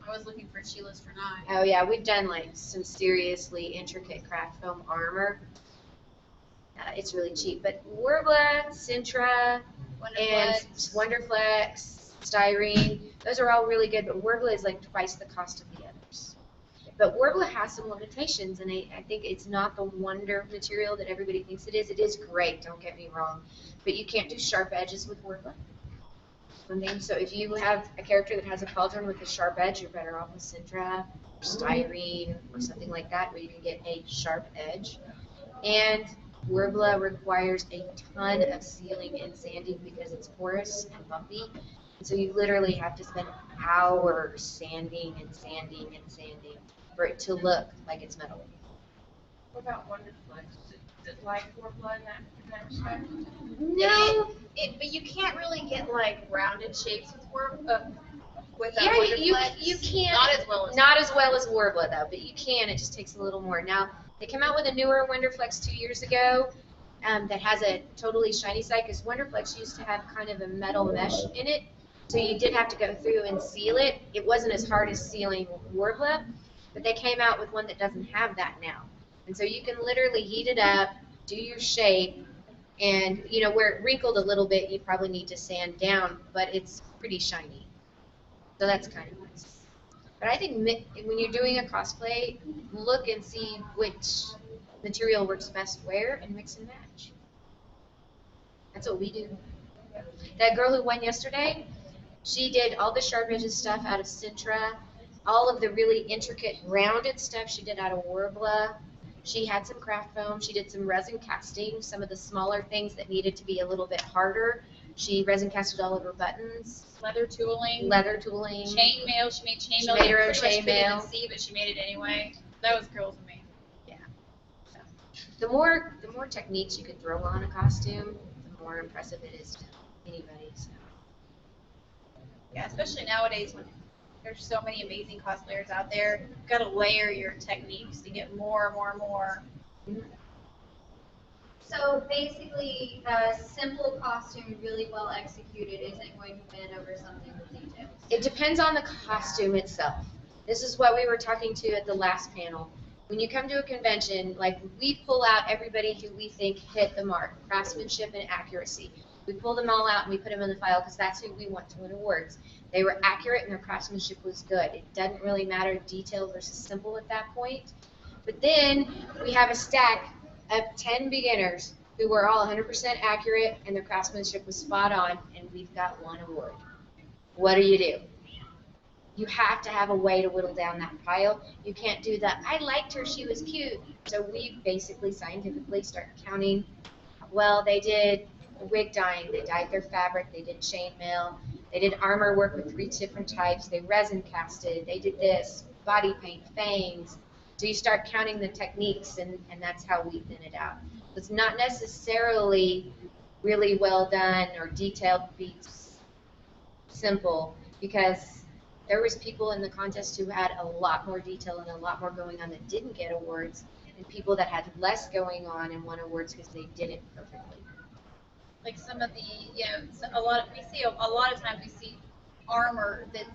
I was looking for Sheila's Draenei.
oh yeah, we've done like some seriously intricate craft foam armor. It's really cheap, but Worbla, Sintra, and Wonderflex, Styrene, those are all really good, but Worbla is like twice the cost of the others. But Worbla has some limitations, and I think it's not the wonder material that everybody thinks it is. It is great, don't get me wrong, but you can't do sharp edges with Worbla. So if you have a character that has a pauldron with a sharp edge, you're better off with Sintra, or Styrene, or something like that, where you can get a sharp edge. And Worbla requires a ton of sealing and sanding because it's porous and bumpy. And so you literally have to spend hours sanding and sanding and sanding for it to look like it's metal.
What about Wonderflex? Is it like Worbla in that respect?
No.
But you can't really get like rounded shapes with
Yeah,
Wonderflex.
you can.
Not as well as
Worbla though, but you can. It just takes a little more. Now they came out with a newer Wonderflex 2 years ago that has a totally shiny side because Wonderflex used to have kind of a metal mesh in it, so you did have to go through and seal it. It wasn't as hard as sealing Worbla, but they came out with one that doesn't have that now, and so you can literally heat it up, do your shape. And, you know, where it wrinkled a little bit, you probably need to sand down, but it's pretty shiny. So that's kind of nice. But I think when you're doing a cosplay, look and see which material works best where and mix and match. That's what we do. That girl who won yesterday, she did all the sharp edges stuff out of Sintra. All of the really intricate rounded stuff she did out of Worbla. She had some craft foam. She did some resin casting, some of the smaller things that needed to be a little bit harder. She resin casted all of her buttons.
leather tooling.
Chain
mail. She made chain
She
mail.
made her own
Pretty much
chain
couldn't even
mail.
see, but she made it anyway. That was girls and me.
The more techniques you can throw on a costume, the more impressive it is to anybody. So.
Yeah, especially nowadays when there's so many amazing cosplayers out there. You've got to layer your techniques to get more and more and more.
So basically, a simple costume really well executed isn't going to win over something with details.
It depends on the costume itself. This is what we were talking to at the last panel. When you come to a convention, like we pull out everybody who we think hit the mark, craftsmanship and accuracy. We pull them all out and we put them in the file because that's who we want to win awards. They were accurate and their craftsmanship was good. It doesn't really matter detail versus simple at that point. But then we have a stack of 10 beginners who were all 100% accurate and their craftsmanship was spot on, and we've got one award. What do you do? You have to have a way to whittle down that pile. You can't do the, I liked her, she was cute. So we basically scientifically start counting. Well, they did wig dyeing, they dyed their fabric, they did chainmail, they did armor work with 3 different types, they resin casted, they did this, body paint, fangs. So you start counting the techniques, and that's how we thin it out. It's not necessarily really well done or detailed beats simple, because there was people in the contest who had a lot more detail and a lot more going on that didn't get awards, and people that had less going on and won awards because they did it perfectly.
Like some of the, a lot of, a lot of times we see armor that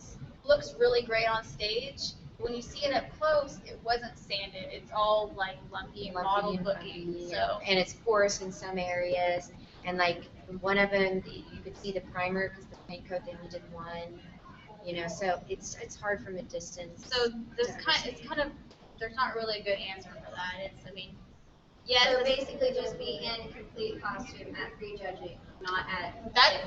looks really great on stage. When you see it up close, it wasn't sanded. It's all like lumpy and modeled looking. So.
And it's porous in some areas, and like one of them, you could see the primer because the paint coat they only did one. So it's hard from a distance.
So it's kind of there's not really a good answer for that. Yes.
So basically just be in complete costume at prejudging, not at.
That's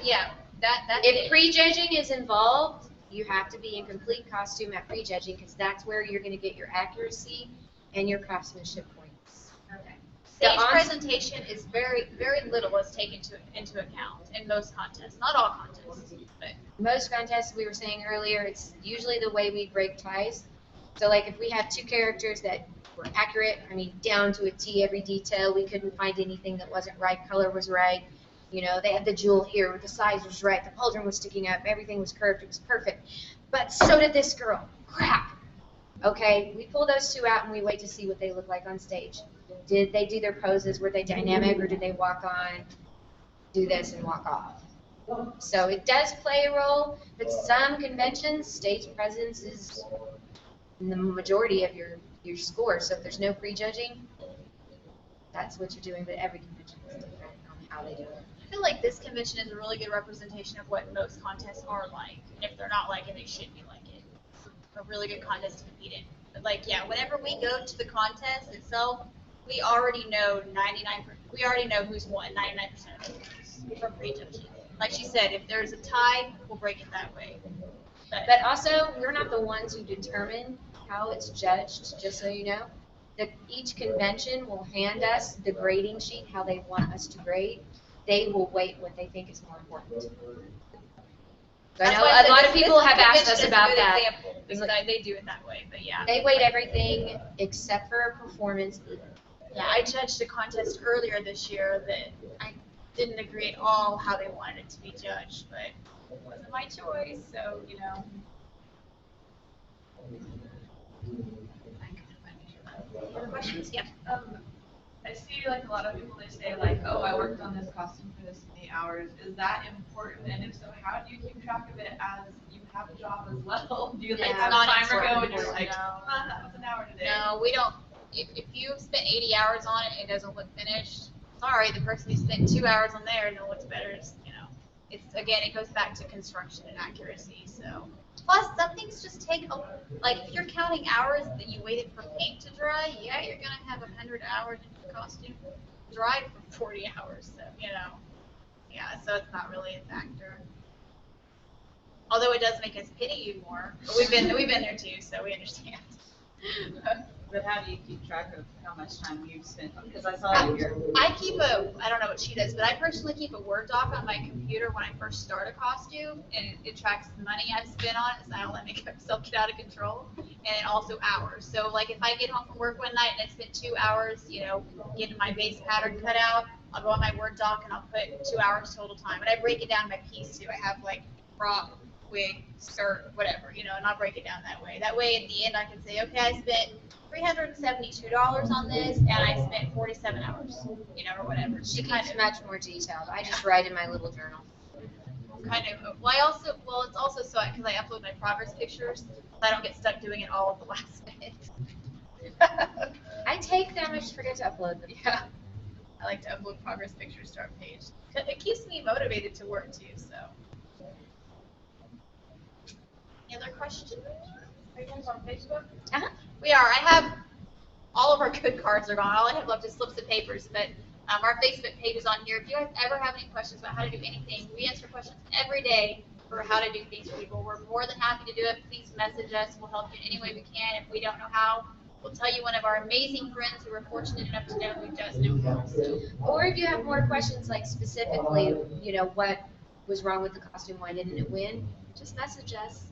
If
it.
prejudging is involved, you have to be in complete costume at prejudging, because that's where you're going to get your accuracy and your craftsmanship points.
Okay.
Stage presentation is very little is taken into account in most contests. Not all contests, but
Most contests, we were saying earlier, it's usually the way we break ties. So like if we have 2 characters that were accurate, down to a T, every detail, we couldn't find anything that wasn't right, color was right. They had the jewel here, the size was right, the pauldron was sticking up, everything was curved, it was perfect. But so did this girl. Crap. Okay, we pull those 2 out and we wait to see what they look like on stage. Did they do their poses? Were they dynamic, or did they walk on, do this, and walk off? So it does play a role, but some conventions, stage presence is the majority of your score. So if there's no prejudging, that's what you're doing, but every convention is different on how they do it.
I feel like this convention is a really good representation of what most contests are like. And if they're not like it, they should be like it. It's a really good contest to compete in. But whenever we go to the contest itself, we already know we already know who's won 99% of the games from prejudging. Like she said, if there's a tie, we'll break it that way.
But also, we're not the ones who determine how it's judged, just so you know. Each convention will hand us the grading sheet, how they want us to grade. They will weight what they think is more important. So I know a lot of people have asked us about that.
Because they do it that way, but yeah.
They weight everything except for a performance.
Yeah, I judged a contest earlier this year that I didn't agree at all how they wanted it to be judged, but it wasn't my choice, so. Other questions? Yeah.
I see like a lot of people, they say like, oh, I worked on this costume for this many hours. Is that important? And if so, how do you keep track of it as you have a job as well? Do you like have a timer go and you're like, that was an hour today?
No, we don't. If you've spent 80 hours on it, it doesn't look finished. Sorry, the person who spent 2 hours on there, no, looks better. It's again, it goes back to construction and accuracy. So. Plus, some things just take, if you're counting hours that you waited for paint to dry, yeah, you're going to have 100 hours in your costume dried for 40 hours, so, yeah, so it's not really a factor. Although it does make us pity you more. But we've been there too, so we understand.
But how do you keep track of how much time you've spent? Because I saw it here.
I don't know what she does, but I personally keep a Word doc on my computer when I first start a costume, and it tracks the money I've spent on it, so I don't let myself get out of control, and also hours. So, if I get home from work one night and I spent 2 hours, getting my base pattern cut out, I'll go on my Word doc and I'll put 2 hours total time. And I break it down by piece too. I have frock, wig, skirt, whatever, and I'll break it down that way. That way, at the end, I can say, okay, I spent $372 on this, and I spent 47 hours, or whatever.
She keeps much more detailed. I just write in my little journal.
It's also so because I upload my progress pictures, so I don't get stuck doing it all at the last minute.
I take them, I just forget to upload them.
Yeah. I like to upload progress pictures to our page. It keeps me motivated to work too, so. Any other questions?
Are you guys on Facebook?
Uh-huh.
We are. I have all of our good cards are gone. All I have left is slips of papers, but our Facebook page is on here. If you guys ever have any questions about how to do anything, we answer questions every day for how to do things for people. We're more than happy to do it. Please message us. We'll help you in any way we can. If we don't know how, we'll tell you one of our amazing friends who we're fortunate enough to know who does know how. So,
Or if you have more questions, like specifically, you know, what was wrong with the costume, why didn't it win, just message us.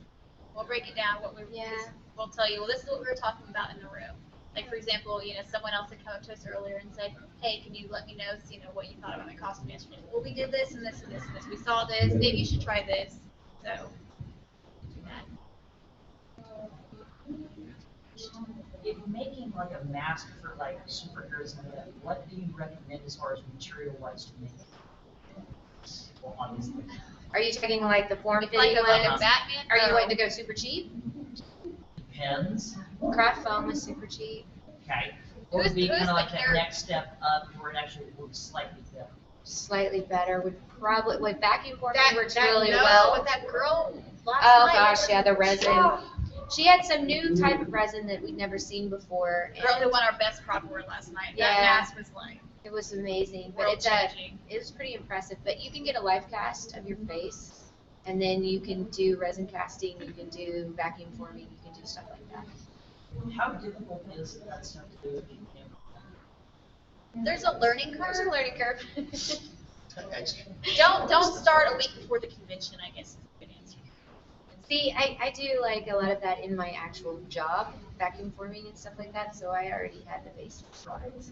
we'll break it down.
Yeah.
We'll tell you, well, this is what we were talking about in the room. Like, for example, you know, someone else had come up to us earlier and said, hey, can you let me know, you know, what you thought about my costume yesterday? Well, we did this and this and this and this. We saw this. Maybe you should try this. So, do that.
If making like a mask for like superheroes, and that, what do you recommend as far as material wise to make it? Well, obviously.
Are you taking like the form fitting
Like a
ones?
Batman?
Are you
or-
wanting to go super cheap?
Depends.
Craft foam is super cheap.
Okay. Or would be
Who's
kind of
the
like that
character?
next step up where it actually works slightly better.
Slightly better would probably, with vacuum forming works
that
really
no,
well.
with that girl last
Oh
night,
gosh, yeah, the resin.
Oh.
She had some new type of resin that we'd never seen before.
Girl who
And
won our best prop award last night.
Yeah.
That mask was like
it was amazing, but
world
it's
changing.
it was pretty impressive. But you can get a live cast of your face, and then you can do resin casting, you can do vacuum forming, you can do stuff like that.
How difficult is that stuff to do if you can't?
There's a learning
There's a
curve.
learning curve.
Don't start a week before the convention, I guess is a good answer.
See, I do like a lot of that in my actual job, vacuum forming and stuff like that, so I already had the basic products.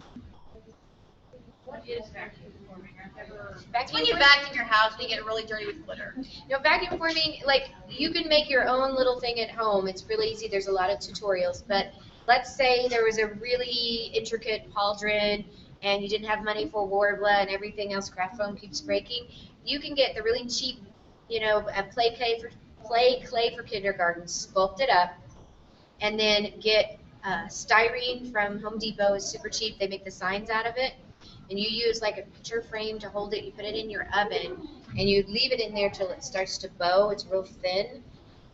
What is vacuum forming? I've never.
It's when you vacuum your house and you get it really dirty with glitter.
You know, vacuum forming, like, you can make your own little thing at home. It's really easy. There's a lot of tutorials. But let's say there was a really intricate pauldron and you didn't have money for Warbler and everything else, craft foam keeps breaking. You can get the really cheap, you know, a play clay for kindergarten, sculpt it up, and then get styrene from Home Depot is super cheap. They make the signs out of it. And you use like a picture frame to hold it. You put it in your oven, and you leave it in there till it starts to bow. It's real thin.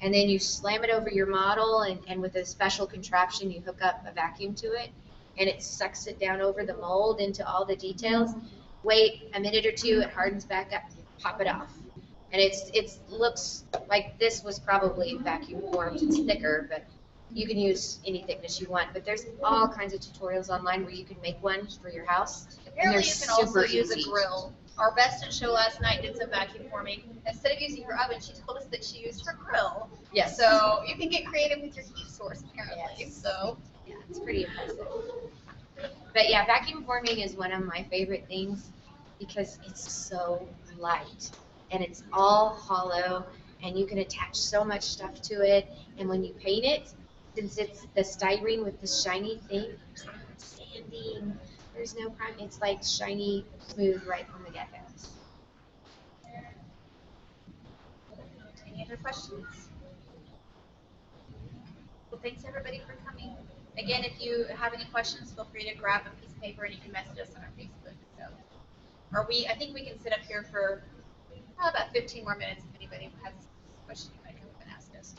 And then you slam it over your model, and with a special contraption, you hook up a vacuum to it, and it sucks it down over the mold into all the details. Wait a minute or two, it hardens back up, pop it off. And it looks like this was probably vacuum formed. It's thicker, but you can use any thickness you want. But there's all kinds of tutorials online where you can make one for your house. And
Apparently
they're
you can also
super
use
easy.
a grill. Our best in show last night did some vacuum forming. Instead of using her oven, she told us that she used her grill.
Yes.
So you can get creative with your heat source apparently.
Yes.
So
Yeah, it's pretty impressive. But yeah, vacuum forming is one of my favorite things because it's so light and it's all hollow and you can attach so much stuff to it. And when you paint it, since it's the styrene with the shiny thing, there's no sanding, there's no crime. It's like shiny, smooth right from the get-go.
any other questions? Well, thanks everybody for coming. Again, if you have any questions, feel free to grab a piece of paper and you can message us on our Facebook. So, I think we can sit up here for about 15 more minutes if anybody has a question you might come up and ask us.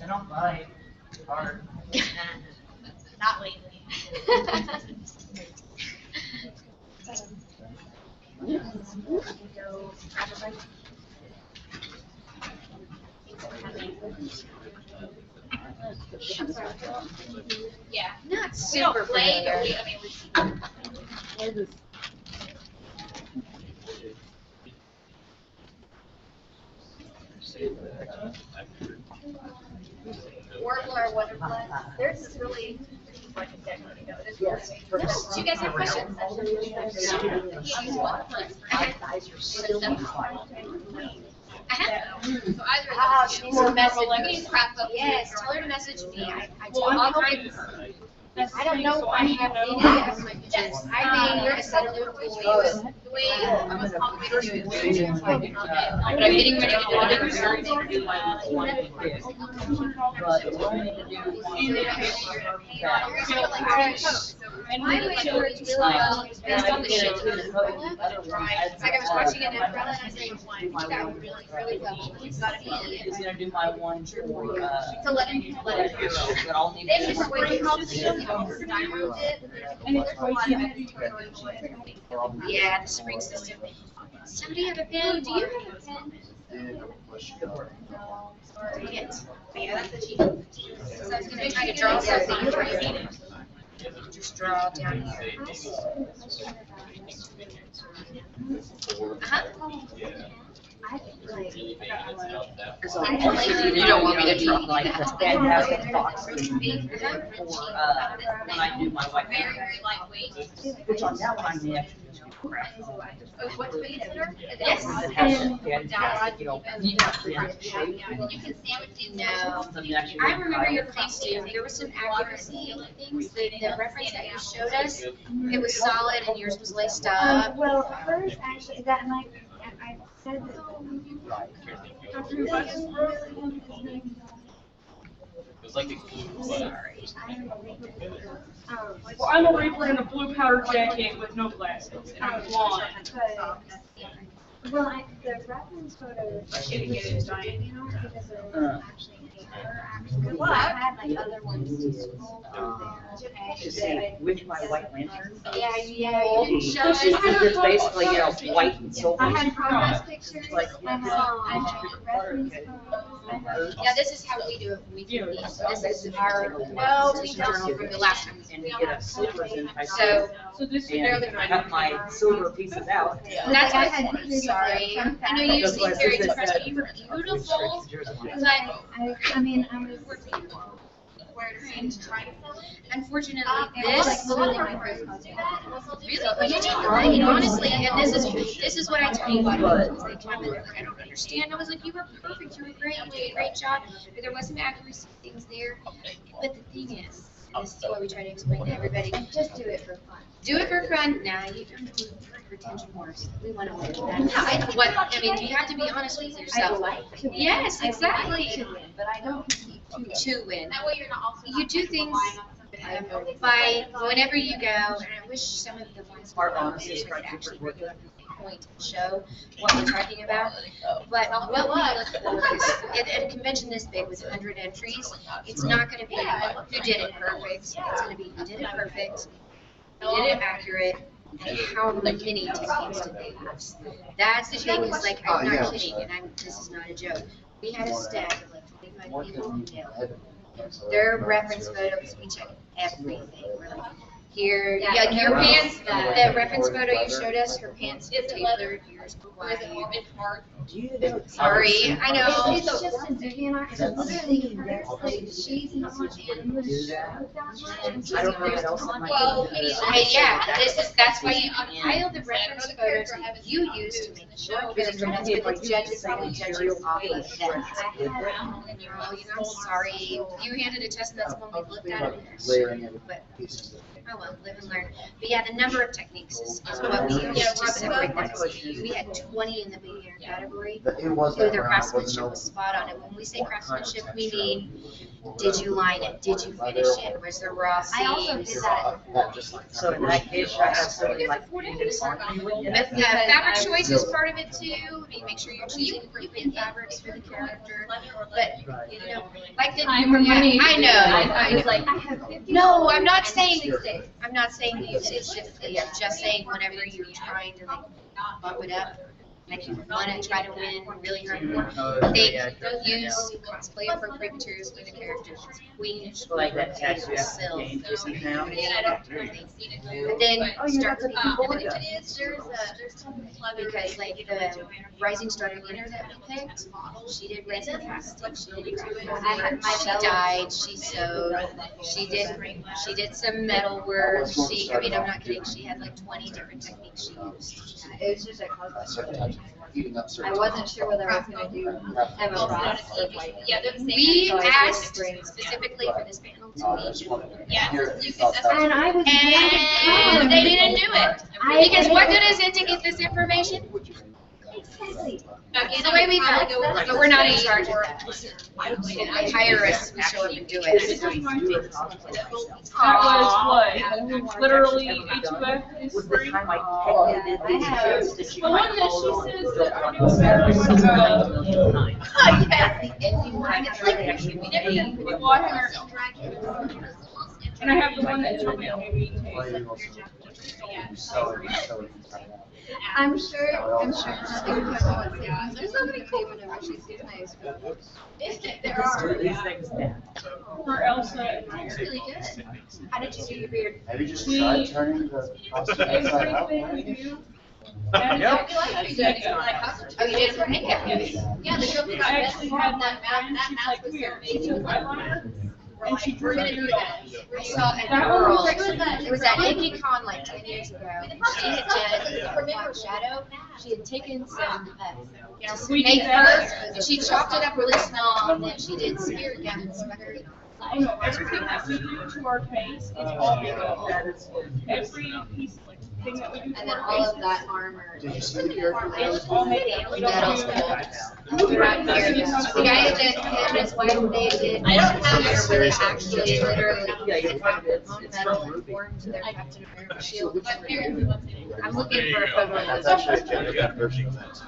I don't buy hard.
Not lately. Yeah.
Not
We don't
super
play, but
familiar.
we Warbler, Wonderfly. Theirs is really, this is like a decade ago. It is really amazing.
Do you guys have questions?
Guys are still
I have.
So either
She needs to message me. Yes, tell her to message me. I do all kinds. I don't know if I have any of my pictures. I made a set of little boys.
the way I was obligated to do it.
But I'm getting ready to do another survey. My way works really well based on the shape of the umbrella. Like I was watching an umbrella and I was like, that would really, really well. It's gotta be.
Is gonna do my one for,
To let it
but I'll need
They have
to.
different ways of helping you know, styro it, but there's a lot of editorial.
Yeah, the spring system. Somebody have a pen? Do you have a pen? Yeah, that's the cheat. So I was gonna try to draw something for you. Just draw down here. Uh-huh.
You don't want me to draw like the fantastic boxes for, when I do my white.
Very, very lightweight.
Which on that one I may actually just do crap.
What's babysitter?
Yes.
It has, you know, you have to shape.
You can sandwich these.
No.
So you actually.
I remember your costume. There was some accuracy things. The reference that you showed us, it was solid and yours was laced up.
Well, hers actually, that might, I said that.
It was like a glue, but
Well, I'm already wearing a blue powder jacket with no glasses, and I'm blonde.
Well, the reference photo,
Getting it in giant.
you know, because of actually paper, actually. Well, I had like other ones to scroll through there.
To see which my white lantern.
Yeah, you didn't show us.
It's just basically, you know, white and silver.
I had progress pictures,
Like,
I had reference photos, I had.
Yeah, this is how we do it when we do these. This is our, no, we don't from the last time.
And you get a silver in.
So,
So this is
And
barely
I cut my silver pieces out.
that's why I had, sorry. I know you usually very depressed, you were beautiful.
I mean, I was.
Unfortunately,
I was
this,
like literally my first costume.
really, but you did great, honestly, and this is what I tell you about it. It's like, I don't understand. I was like, you were perfect, you were great, you did a great job, but there was some accuracy things there. But the thing is, this is what we try to explain to everybody.
Just do it for fun.
Do it for fun. Nah, you don't do retention wars. We want to win. I mean, you have to be honest with
I
yourself.
like to win.
Yes,
I like
exactly.
to win, but I don't compete
To win.
That way you're not also.
You do things by whenever you go, and I wish some of the ones
Our
were
honest
could
is
actually bring up the point and show what we're talking about. But what we look for is, at a convention this big with 100 entries, it's not gonna be who did it perfect. It's gonna be who did it perfect, who did it accurate, and how many techniques did they use. That's the thing, is like, I'm not kidding, and this is not a joke. We had a stack of like 25 people who nailed it. Their reference photos, we check everything. We're like, here, yeah, like your pants, the reference photo you showed us, her pants were tailored, yours were wide. Sorry, I know.
It's just a DeviantArt, it's literally hers, like, she's not in the show that much.
I don't know what else it might
Well,
be.
Okay, yeah, that's why you compile the reference photos that you use to make the show, because that's what the judges probably judge you off of that. Oh, you know, I'm sorry, you handed a test and that's the one we looked at.
Layering every
But,
pieces of
oh well, live and learn. But yeah, the number of techniques is what we use to separate that. We had 20 in the beginner category.
It was
So
that
their
round, it
craftsmanship
wasn't
was spot on. And when we say craftsmanship, we mean, did you line it? Did you finish it? Was there raw
I also
seams?
did that.
So in that case, I have somebody like.
Fabric choice is part of it too. I mean, make sure you're choosing appropriate fabrics for the character. But, you know, like the, I know.
I was like, I have 50.
No, I'm not saying, use it specifically. I'm just saying whenever you're trying to like bump it up, like you want to try to win really hardcore, they use cosplay appropriate materials for the characters. Queenish,
Like that tattoo
silk,
game, you see now?
and then start
that's a cool
because
Because
like the Rising Star winner that we picked, she did resin casting, she did she dyed, she sewed, she did some metal work, I mean, I'm not kidding, she had like 20 different techniques she used.
It was just a cosplay.
Eating up certain.
I wasn't sure whether I was gonna do, have a process of like.
Yeah, they're the same.
We
So I
asked
just bring-
specifically for this panel to
Just
be,
wanted to
Yeah,
hear
you
your
can-
thoughts.
And I was.
and they didn't do it. Because what good is it to get this information?
Exactly.
It's the way we felt, but we're not in charge of that. They hire us, we show up and do it.
That was what, literally A2F this
Was the
spring?
time I technically did these shows that you
The
might
one that
call
she
on
says
the
that
one
I knew better was
I've done
the-
a million times.
Yes.
It's like actually
We watched her. And I have the one that took me maybe.
I'm sure she's gonna have one. There's so many cool whenever she sees my
There are.
These things down.
For Elsa.
It's really good.
How did you do your beard?
Have you just tried turning the costume inside out?
Everything you do.
Yep.
Oh, you did it for makeup?
Yeah, the girl who
I
got best
actually
part
had
of
that
that
friend,
mask,
she's
that
like,
mask was so
here, she
amazing.
took eyeliner,
We're
and
like,
she
we're
drew
gonna
it
do
in.
that.
I saw it
That
at
one
World.
was
It was at IndyCon like 10 years ago. She had done Black Shadow. She had taken some
We
make
did that.
her, and she chopped it up really small, and then she did spirit gum sweater.
Oh no, everything that we do to our face is all makeup. Every piece, like, thing that we do
And
to
then
our
all
face
of that armor.
Did you see the character?
is all makeup. We
Metal's
don't
cool.
do.
Right here. The guy that him and his wife, they did.
I don't have
hair
it.
where they actually literally
Yeah,
own metal and formed their Captain America shield.
But apparently once they-
I'm looking for a photo of
That's
this,
actually a genuine version of that.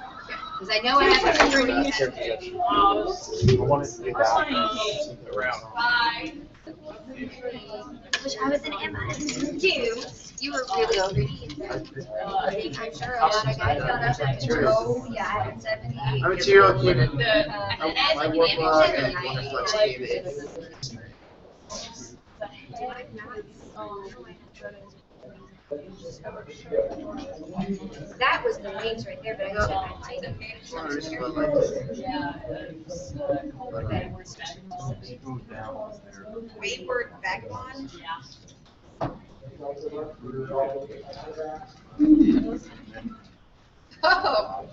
because I know I have a picture of
That's
it.
their possession. I wanted to do that.
Bye.
Which I was an Emma too.
You were really pretty.
I'm sure a lot of guys got up and oh yeah, I'm 70.
I'm a 2-year-old kid.
I
I work live and I want to flex TV.
That was the wings right there, but I got
Wayward vagabond.
Oh.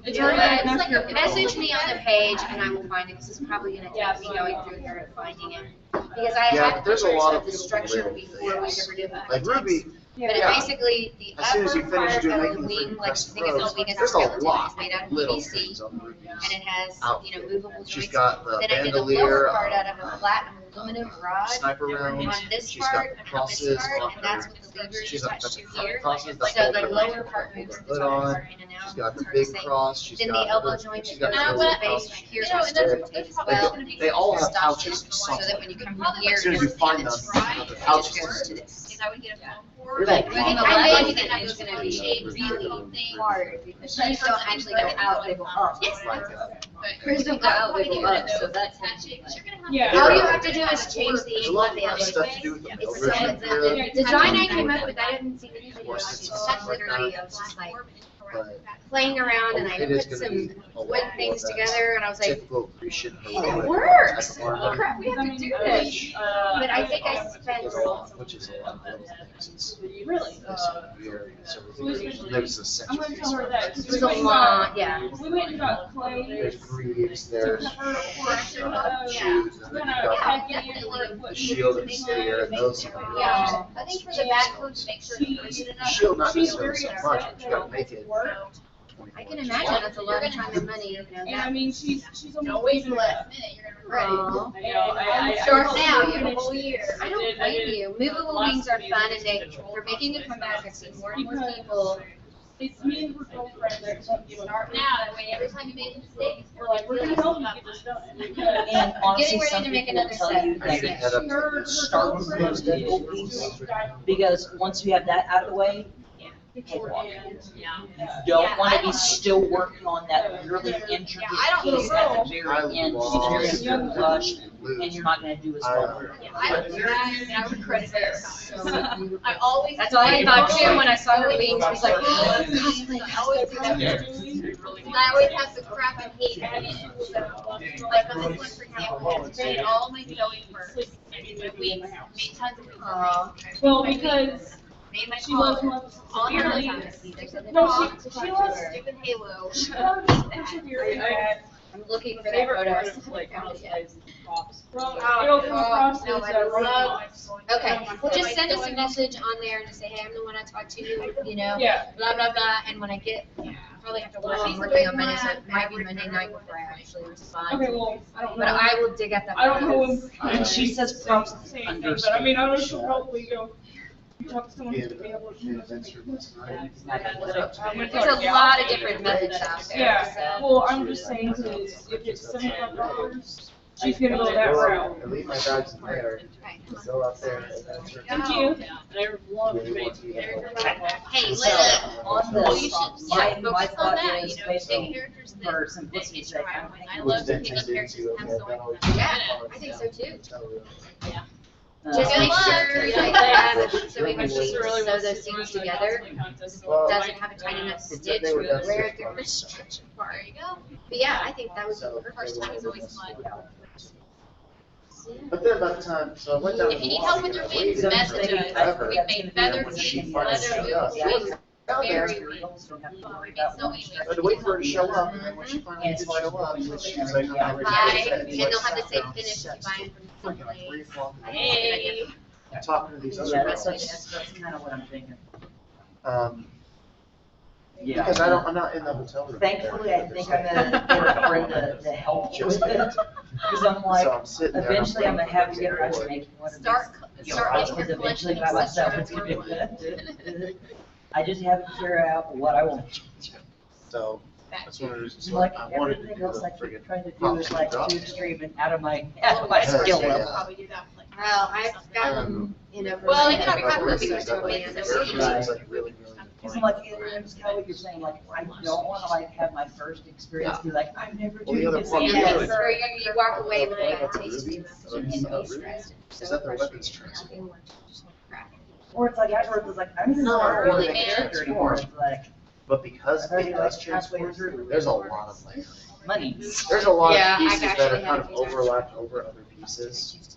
Message me on the page and I will find it, because it's probably gonna take me going through here and finding it. Because I
Yeah,
had
there's a
pictures
lot
of
of
the
people
structure
live
before we ever did that.
Like Ruby,
But it
yeah.
basically, the
As soon as you
upper
finish
part
doing
of the
making
wing,
the
like,
crest
think of the
rows,
wing as a
there's a
skeleton,
lot
it's made out of
little
PVC.
things on Ruby's
And it has,
outfit.
movable
She's
joints.
got the
Then I did the lower
bandolier,
part out of a flat aluminum rod
sniper rounds.
on this
She's got
part, and on this
crosses
part,
on
and that's
her.
what the lever is
She's got
attached
the
to
front
here.
crosses that
So
hold
the
her
lower part moves the
hood
top
on.
part in and out.
She's got the
Sort of
big
same.
cross. She's
Then
got
the elbow
her-
joint
she's
that
got
goes
her
to the
little
base,
cross.
here's
You know,
my
and that's-
rotates
that's
as
probably
well.
gonna be-
They all have
Stops
pouches
it, So that
somewhere.
when you come
Probably
from here,
As soon as you
it's
find them,
right.
the
it
pouches
just goes to
are.
this.
Is I would get a phone for.
Really?
But
I think
on the
I
left,
think that
it's
goes
gonna
with
be
shade
really
something.
hard, because these don't actually go out, they go up.
Yes.
Like,
Hers don't go out, they go up, so that's.
Yeah.
All you have to do is change the
There's a
angle
lot
of
of
the
fun
elbow
stuff to
joint.
do with the
It's
over
so, the design I came up with, I didn't see any video, it's just literally, I was just like playing around and I
It is
put
gonna be
some
a lot
wood
more
things
of that
together and I was like,
typical Grecian
it
heroic
works!
type of armor.
Crap, we have to do this. But I think I spent,
Which is a lot of little things. It's
Really?
very several things. There's a
I'm gonna
century.
tell her that. 'cause
it was a lot, yeah.
We went and got clay.
There's greaves,
To
there's
cover for
shoes, and then
kind
you've
of
got
packing where it
the
was.
shield and spear and those.
Yeah, I think for the back hooks, make sure it's rigid
The
enough.
shield not
She's
necessarily
very
so much,
upset
but you gotta make it.
I can imagine that's a lot of time and money, you know,
And I
that.
mean, she's
No,
almost
wait
even
till last minute, you're gonna regret it.
Aw.
I know, I
Start
hope
now,
we
you have a
finish
whole
this.
year. I don't blame you. Movable wings are fun and they're making a comeback. I've seen more and more people.
It's me and her girlfriend that don't give
Start
up.
now, that way every time you make a mistake,
We're like, we're gonna help you get this done.
And honestly,
ready
some
to make
people will
another
tell
set.
you
I need to
that
head up to
Her
this.
start with those digital piece, because once you have that out of the way, you don't wanna be still working on that really intricate
I don't
piece at the
I
very end,
love
because you're gonna get rushed,
Blues.
and you're not gonna do as well.
I regret it. I always.
That's all I thought too when I saw her wings. I was like, oh, cosplay,
I always do that. And I always have the crap and hate. Like on this one, for example, I created all my sewing for weeks, made tons of things.
Well, because
Made my
she loves
collar.
love
On her
severely.
time.
No, she loves
Stupid halo.
severely bad.
I'm looking for that
Favorite part
photo.
of like props. Well, it'll come across
No,
as
I
a
love.
Okay, well, just send us a message on there and just say, hey, I'm the one I talked to, you know,
Yeah.
blah, blah, blah, and when I get, probably have to work, I'm working on Monday, so it might be Monday night before I actually respond.
Okay, well, I don't know.
But I will dig at that.
I don't know
photo.
if.
And she says props
Same thing,
under
but I mean, I know she'll probably go, talk to someone who's gonna be able to do this.
There's a lot of different methods out there,
Yeah,
so.
well, I'm just saying, cause if it's $75, She's gonna go that route.
I leave my bags in there, go out there, and then it's
Thank you.
Hey,
So, on
well, you
this,
should
my
focus on
thought
that,
is
you know,
based
take
on,
characters that
for
that
simplicity's
get
sake, I'm
traveling. I
thinking
love
then
taking
turned
characters
into,
that have
okay,
so many
that'll-
different
Yeah, I think so too. Just
Good
make
luck.
sure
Good
that
luck.
you have, so when she sew those things together, it doesn't have a tight enough stitch
They were
where
desperate.
they're gonna stretch apart.
There you go.
But yeah, I think that would
So,
be
First time is always fun.
But then by the time, so I went down.
If you need help with your wings,
So I'm
message
thinking,
us.
I think
We've
that's
made
gonna be
feathered
when
wings,
she
finally
leather
showed up. She
wings,
wasn't down there.
very
materials, don't have to worry
Made
about
sewing
one
wings.
I had to wait for her to show up, and then when she finally
And
did
as far as
show up,
going
she
with
was
it,
like,
yeah.
"I'm
Bye,
ready."
and they'll have to say finish if you buy them from
Fucking like
someplace.
3 o'clock in the
Hey.
morning, talking to these other
Yeah,
girls.
that's kind of what I'm thinking. Yeah.
Because I'm not in the hotel room.
Thankfully, I think I'm gonna get a friend to help with it, because I'm like,
So I'm sitting there.
eventually I'm gonna have to get around to making one of these.
Start,
You know,
start
I
getting
was
your
eventually
collection
by
of
myself,
stuff
it's gonna be
for one.
I just haven't figured out what I want.
So that's one of the reasons why
Like,
I wanted to
everything
do
else
the
I keep
friggin'
trying to do
pop
is like
drop.
too extreme and out of my
Yes,
skill
yeah.
level.
Probably do that like.
Well, I've gotten, you know.
Well, you
for
can
my
have
couple of
coffee
years,
before
my
you
man,
go.
so-
Right. Like really,
Because I'm like, it's kind of what you're saying, like, I don't wanna like have my first experience be like, I've never
Well, the
doing
other
this.
part-
again.
Yes, or you walk away with like a taste of and be
Ruby?
stressed.
Is that their weapons transfer?
Or it's like afterwards, it's like, I'm
No,
not
really,
really a
man.
character anymore, it's like,
But because
I've already
it
like
does
halfway
transfer,
through.
there's a lot of layering.
money.
There's a lot
Yeah,
of
I've
pieces that
actually
are
had
kind
a
of
few times.
overlapped over other pieces.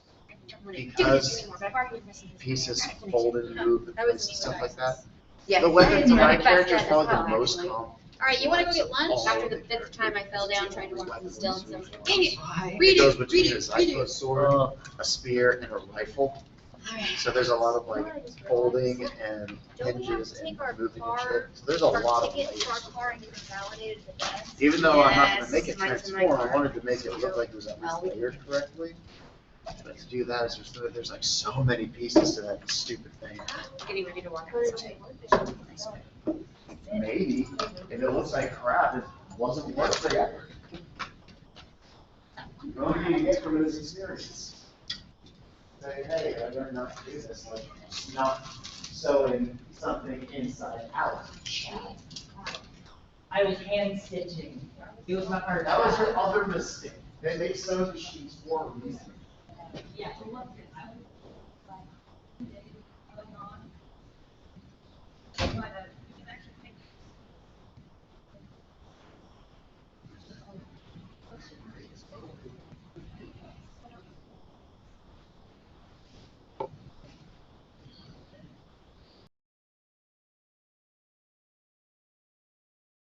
Because pieces folded and moved in
That was
place and stuff like that.
Yeah.
The weapons of my
Best
character is
set as
probably
well,
the most
actually.
common.
All right, you wanna go get lunch?
After the 5th time I fell down trying to walk from still and stuff.
Dang it.
It
Read
goes
it,
between
read
a
it,
Zyko
read it.
sword, a spear, and a rifle. So there's a lot of like folding and hinges and moving and shit. So there's a lot of
Ticket to our
layers.
car and get it validated at the desk.
Even though I'm not gonna
Yes,
make it
mine's in my
transform, I
car.
wanted to make it look like it was at least layered correctly. But to do that, it's just that there's like so many pieces to that stupid thing.
Getting ready to walk outside.
Maybe, if it looks like crap, it wasn't worth the effort. You only get from this experience. Say, hey, I learned not to do this, like, not sewing something inside out.
I was hand stitching, it was my first.
That was your other mistake. They make sewing machines for a reason.